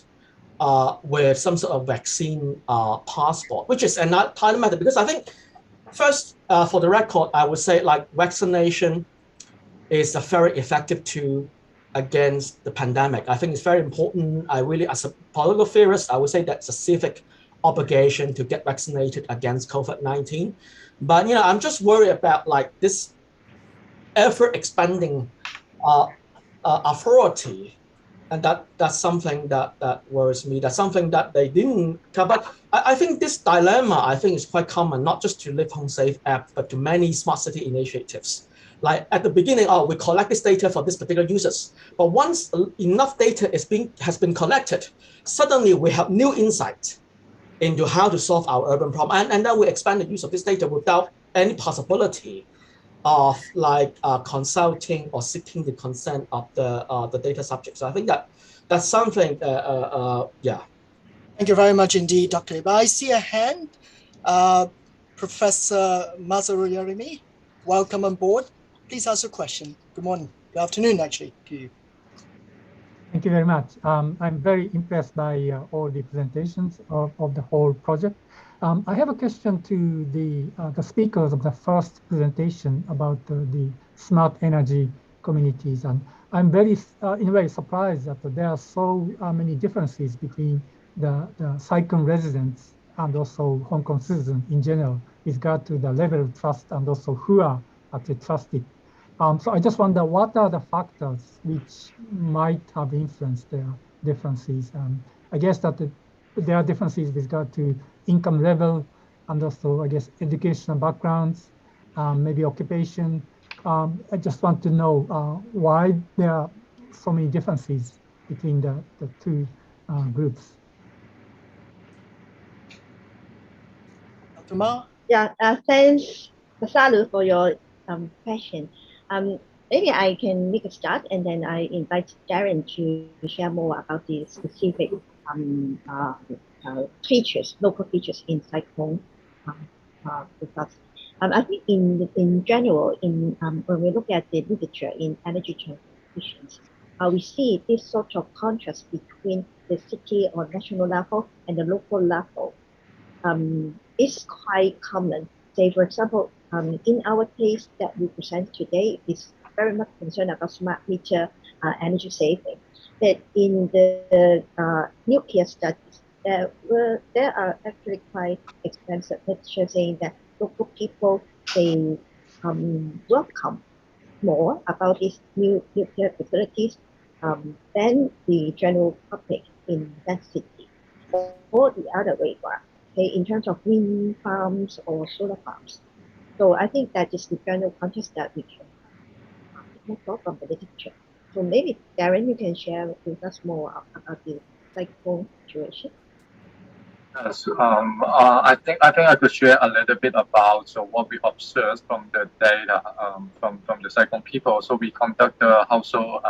with some sort of vaccine passport, which is another matter, because I think first, for the record, I would say like vaccination is a very effective tool against the pandemic. I think it's very important. I really, as a political theorist, I would say that's a civic obligation to get vaccinated against COVID-19. But I'm just worried about like this ever expanding authority, and that's something that worries me. That's something that they didn't cover. I think this dilemma, I think, is quite common, not just to Live Home Safe app, but to many smart city initiatives. Like at the beginning, we collect this data for this particular users. But once enough data has been collected, suddenly we have new insight into how to solve our urban problem. And then we expand the use of this data without any possibility of like consulting or seeking the consent of the data subject. So I think that's something, yeah. Thank you very much indeed, Dr. Iba. I see a hand. Professor Mazaruyarimi, welcome on board. Please ask your question. Good morning. Good afternoon, actually, to you. Thank you very much. I'm very impressed by all the presentations of the whole project. I have a question to the speakers of the first presentation about the smart energy communities, and I'm very, in a way, surprised that there are so many differences between the Saigon residents and also Hong Kong citizens in general with regard to the level of trust and also who are actually trusted. So I just wonder, what are the factors which might have influenced their differences? I guess that there are differences with regard to income level and also, I guess, educational backgrounds, maybe occupation. I just want to know why there are so many differences between the two groups. Dr. Ma? Yeah, thanks, Salu, for your question. Maybe I can make a start, and then I invite Darren to share more about the specific features, local features in Cyclone. I think in general, when we look at the literature in energy transitions, we see this sort of contrast between the city or national level and the local level is quite common. Say, for example, in our case that we present today is very much concerned about smart meter energy saving. But in the nuclear studies, there are actually quite extensive literature saying that local people, they welcome more about these new nuclear facilities than the general public in that city, or the other way around. Okay, in terms of wind farms or solar farms. So I think that is the general context that we can more from the literature. So maybe Darren, you can share with us more about the cyclone situation. Yes, I think I could share a little bit about what we observed from the data from the Saigon people. So we conduct the household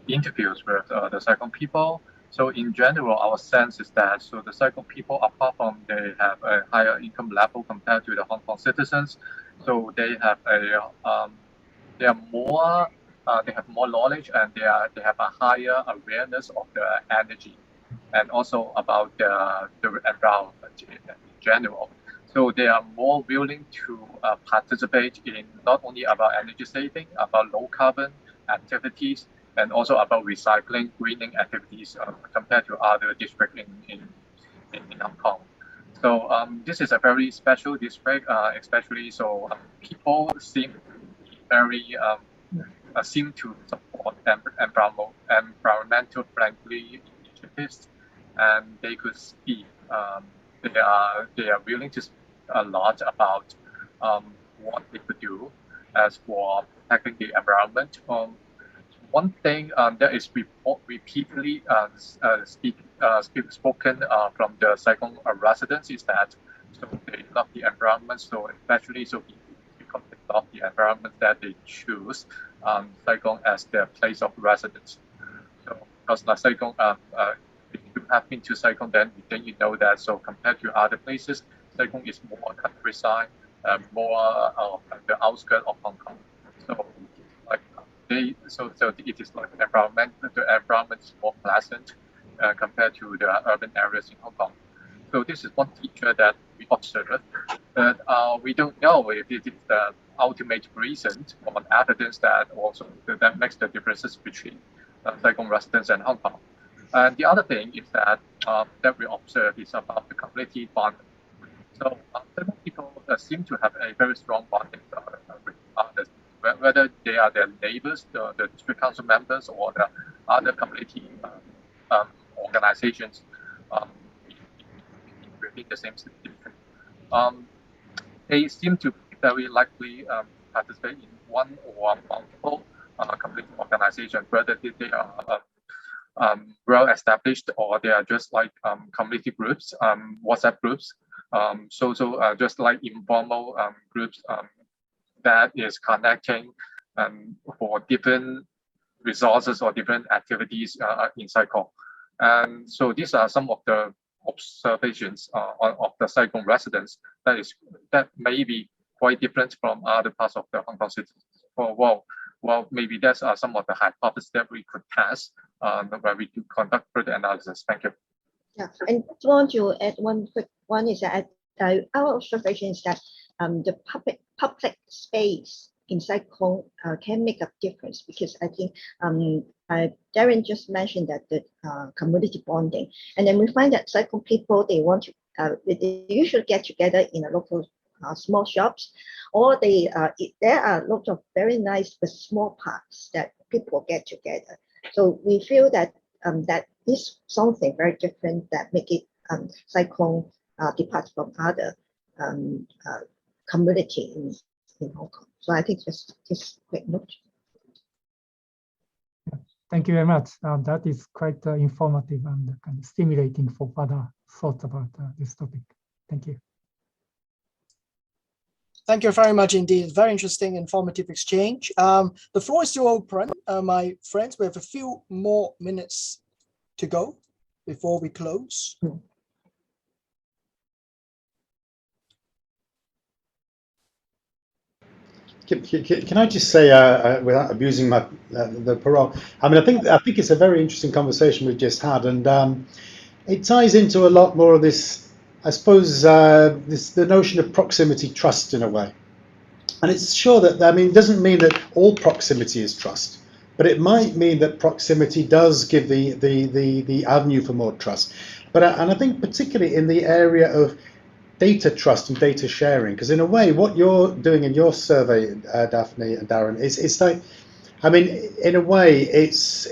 interviews with the Saigon people. So in general, our sense is that the Saigon people, apart from they have a higher income level compared to the Hong Kong citizens, so they have they are more they have more knowledge, and they have a higher awareness of the energy and also about the environment in general. So they are more willing to participate in not only about energy saving, about low carbon activities, and also about recycling, greening activities compared to other districts in Hong Kong. So this is a very special district, especially so people seem very seem to support environmental friendly initiatives, and they could speak. They are willing to speak a lot about what they could do as for protecting the environment. One thing that is repeatedly spoken from the Saigon residents is that so they love the environment, so especially so because they love the environment that they choose Saigon as their place of residence. So because Saigon, if you have been to Saigon, then you know that so compared to other places, Saigon is more countryside, more the outskirts of Hong Kong. So like so it is like the environment is more pleasant compared to the urban areas in Hong Kong. So this is one feature that we observed, but we don't know if it is the ultimate reason or evidence that also that makes the differences between Saigon residents and Hong Kong. And the other thing is that that we observe is about the community bonding. So Saigon people seem to have a very strong bonding with others, whether they are their neighbors, the district council members, or the other community organizations within the same district. They seem to be very likely participate in one or multiple community organizations, whether they are well established or they are just like community groups, WhatsApp groups. Just like informal groups that is connecting for different resources or different activities in Saigon. And so these are some of the observations of the Saigon residents that may be quite different from other parts of the Hong Kong city. Well, maybe that's some of the hypotheses that we could test when we do conduct further analysis. Thank you. Yeah, and I want to add one quick one is that our observation is that the public space in Saigon can make a difference, because I think Darren just mentioned that the community bonding, and then we find that Saigon people, they want to they usually get together in a local small shops, or there are lots of very nice but small parks that people get together. So we feel that that is something very different that make it Saigon depart from other community in Hong Kong. So I think just quick note. Thank you very much. That is quite informative and kind of stimulating for further thoughts about this topic. Thank you. Thank you very much indeed. Very interesting, informative exchange. The floor is still open, my friends. We have a few more minutes to go before we close. Can I just say, without abusing the parole, I mean, I think it's a very interesting conversation we've just had, and it ties into a lot more of this, I suppose, the notion of proximity trust in a way. And it's sure that, I mean, it doesn't mean that all proximity is trust, but it might mean that proximity does give the avenue for more trust. And I think particularly in the area of data trust and data sharing, because in a way what you're doing in your survey, Daphne and Darren, it's like, I mean, in a way it's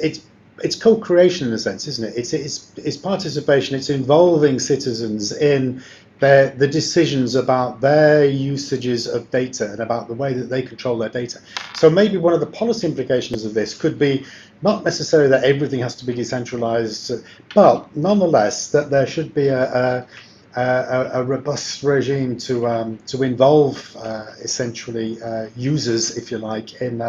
co-creation in a sense, isn't it? It's participation. It's involving citizens in the decisions about their usages of data and about the way that they control their data. So maybe one of the policy implications of this could be not necessarily that everything has to be decentralized, but nonetheless that there should be a robust regime to involve essentially users, if you like, in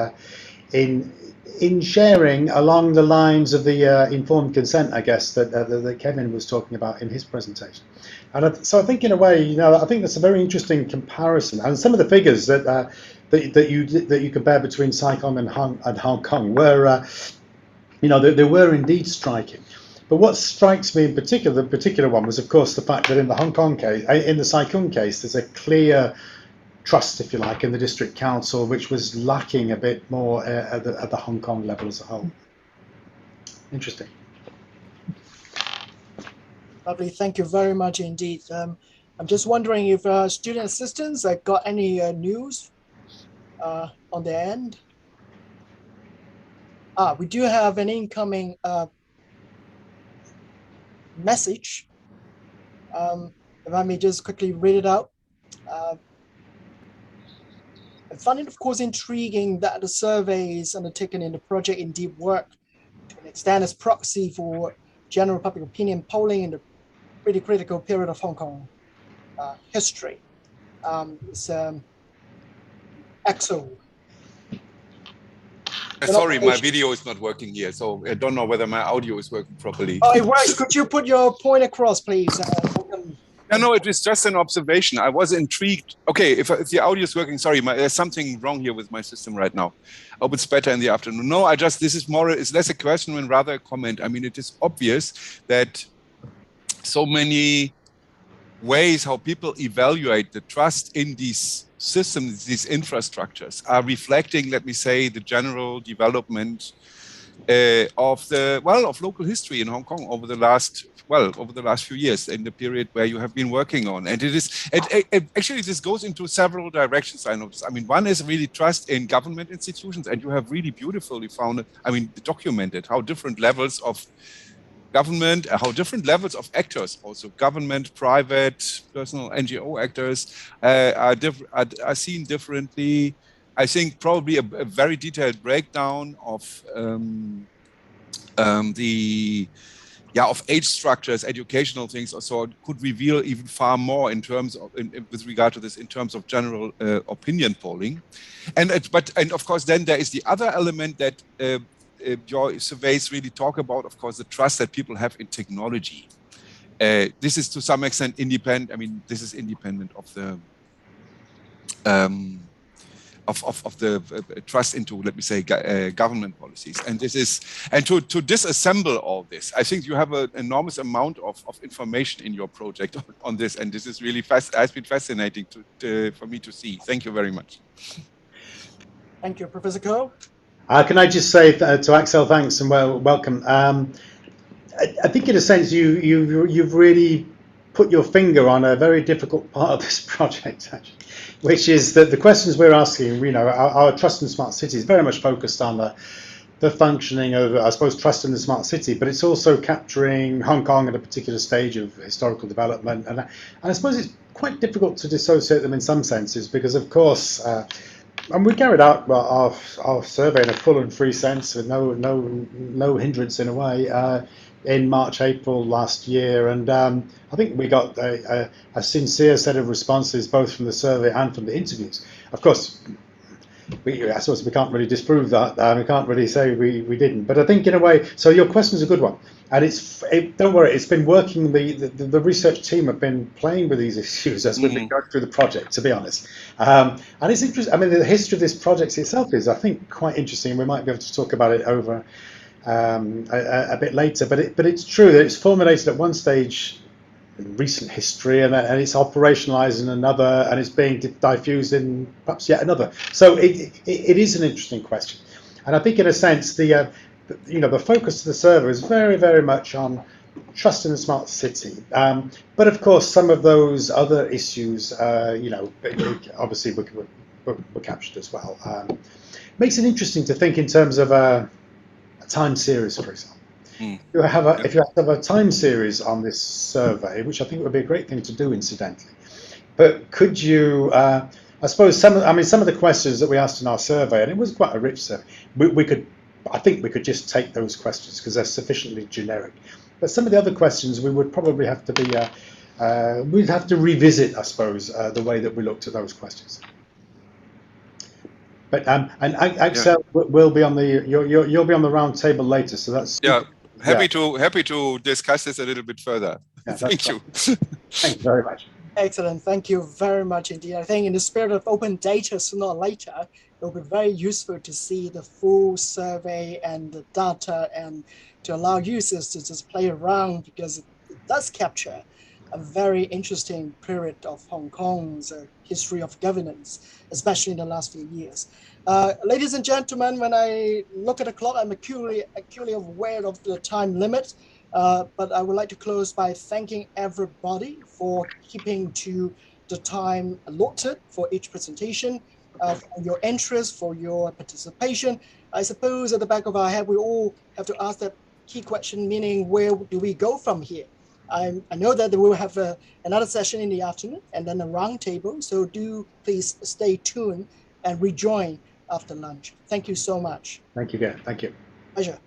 sharing along the lines of the informed consent, I guess, that Kevin was talking about in his presentation. And so I think in a way, you know, I think that's a very interesting comparison. And some of the figures that you compare between Saigon and Hong Kong were, you know, they were indeed striking. But what strikes me in particular, the particular one, was of course the fact that in the Hong Kong case, in the Saigon case, there's a clear trust, if you like, in the district council, which was lacking a bit more at the Hong Kong level as a whole. Interesting. Lovely. Thank you very much indeed. I'm just wondering if student assistants got any news on their end. We do have an incoming message. If I may just quickly read it out. I find it, of course, intriguing that the surveys undertaken in the project indeed work to an extent as proxy for general public opinion polling in the pretty critical period of Hong Kong history. It's EXO. Sorry, my video is not working here, so I don't know whether my audio is working properly. Oh, it works. Could you put your point across, please? No, it was just an observation. I was intrigued. Okay, if the audio is working, sorry, there's something wrong here with my system right now. I hope it's better in the afternoon. No, this is more, it's less a question and rather a comment. I mean, it is obvious that so many ways how people evaluate the trust in these systems, these infrastructures, are reflecting, let me say, the general development of local history in Hong Kong over the last few years, in the period where you have been working on. And actually this goes into several directions, I noticed. I mean, one is really trust in government institutions, and you have really beautifully documented how different levels of government, how different levels of actors, also government, private, personal, NGO actors, are seen differently. I think probably a very detailed breakdown of of age structures, educational things, or so could reveal even far more in terms of, with regard to this, in terms of general opinion polling, and of course then there is the other element that your surveys really talk about, of course, the trust that people have in technology. This is to some extent independent. I mean, this is independent of the trust into, let me say, government policies. And this is, and to disassemble all this, I think you have an enormous amount of information in your project on this, and this is really has been fascinating for me to see. Thank you very much. Thank you, Professor Ko. Can I just say to Axel, thanks and welcome. I think in a sense you've really put your finger on a very difficult part of this project, actually, which is that the questions we're asking, our trust in smart city is very much focused on the functioning of, I suppose, trust in the smart city, but it's also capturing Hong Kong at a particular stage of historical development. And I suppose it's quite difficult to dissociate them in some senses because, of course, and we carried out our survey in a full and free sense with no hindrance in a way in March, April last year, and I think we got a sincere set of responses both from the survey and from the interviews. Of course, I suppose we can't really disprove that. We can't really say we didn't. But I think in a way, so your question is a good one, and don't worry, it's been working. The research team have been playing with these issues as we've been going through the project, to be honest. And it's interesting. I mean, the history of this project itself is, I think, quite interesting. We might be able to talk about it over a bit later. But it's true that it's formulated at one stage in recent history, and it's operationalized in another, and it's being diffused in perhaps yet another. So it is an interesting question, and I think in a sense the focus of the survey is very, very much on trust in the smart city. But of course, some of those other issues, obviously were captured as well. Makes it interesting to think in terms of a time series, for example. If you have a time series on this survey, which I think would be a great thing to do, incidentally. But could you, I suppose some of the questions that we asked in our survey, and it was quite a rich survey, I think we could just take those questions because they're sufficiently generic. But some of the other questions we would probably have to be, we'd have to revisit, I suppose, the way that we looked at those questions. But and Axel will be on you'll be on the round table later, so that's happy to discuss this a little bit further. Thank you. Thank you very much. Excellent. Thank you very much indeed. I think in the spirit of open data, sooner or later, it will be very useful to see the full survey and the data, and to allow users to just play around, because it does capture a very interesting period of Hong Kong's history of governance, especially in the last few years. Ladies and gentlemen, when I look at the clock, I'm acutely aware of the time limit. But I would like to close by thanking everybody for keeping to the time allotted for each presentation, for your interest, for your participation. I suppose at the back of our head, we all have to ask that key question, meaning where do we go from here? I know that we will have another session in the afternoon and then a roundtable. So do please stay tuned and rejoin after lunch. Thank you so much. Thank you, Gareth. Thank you. Pleasure.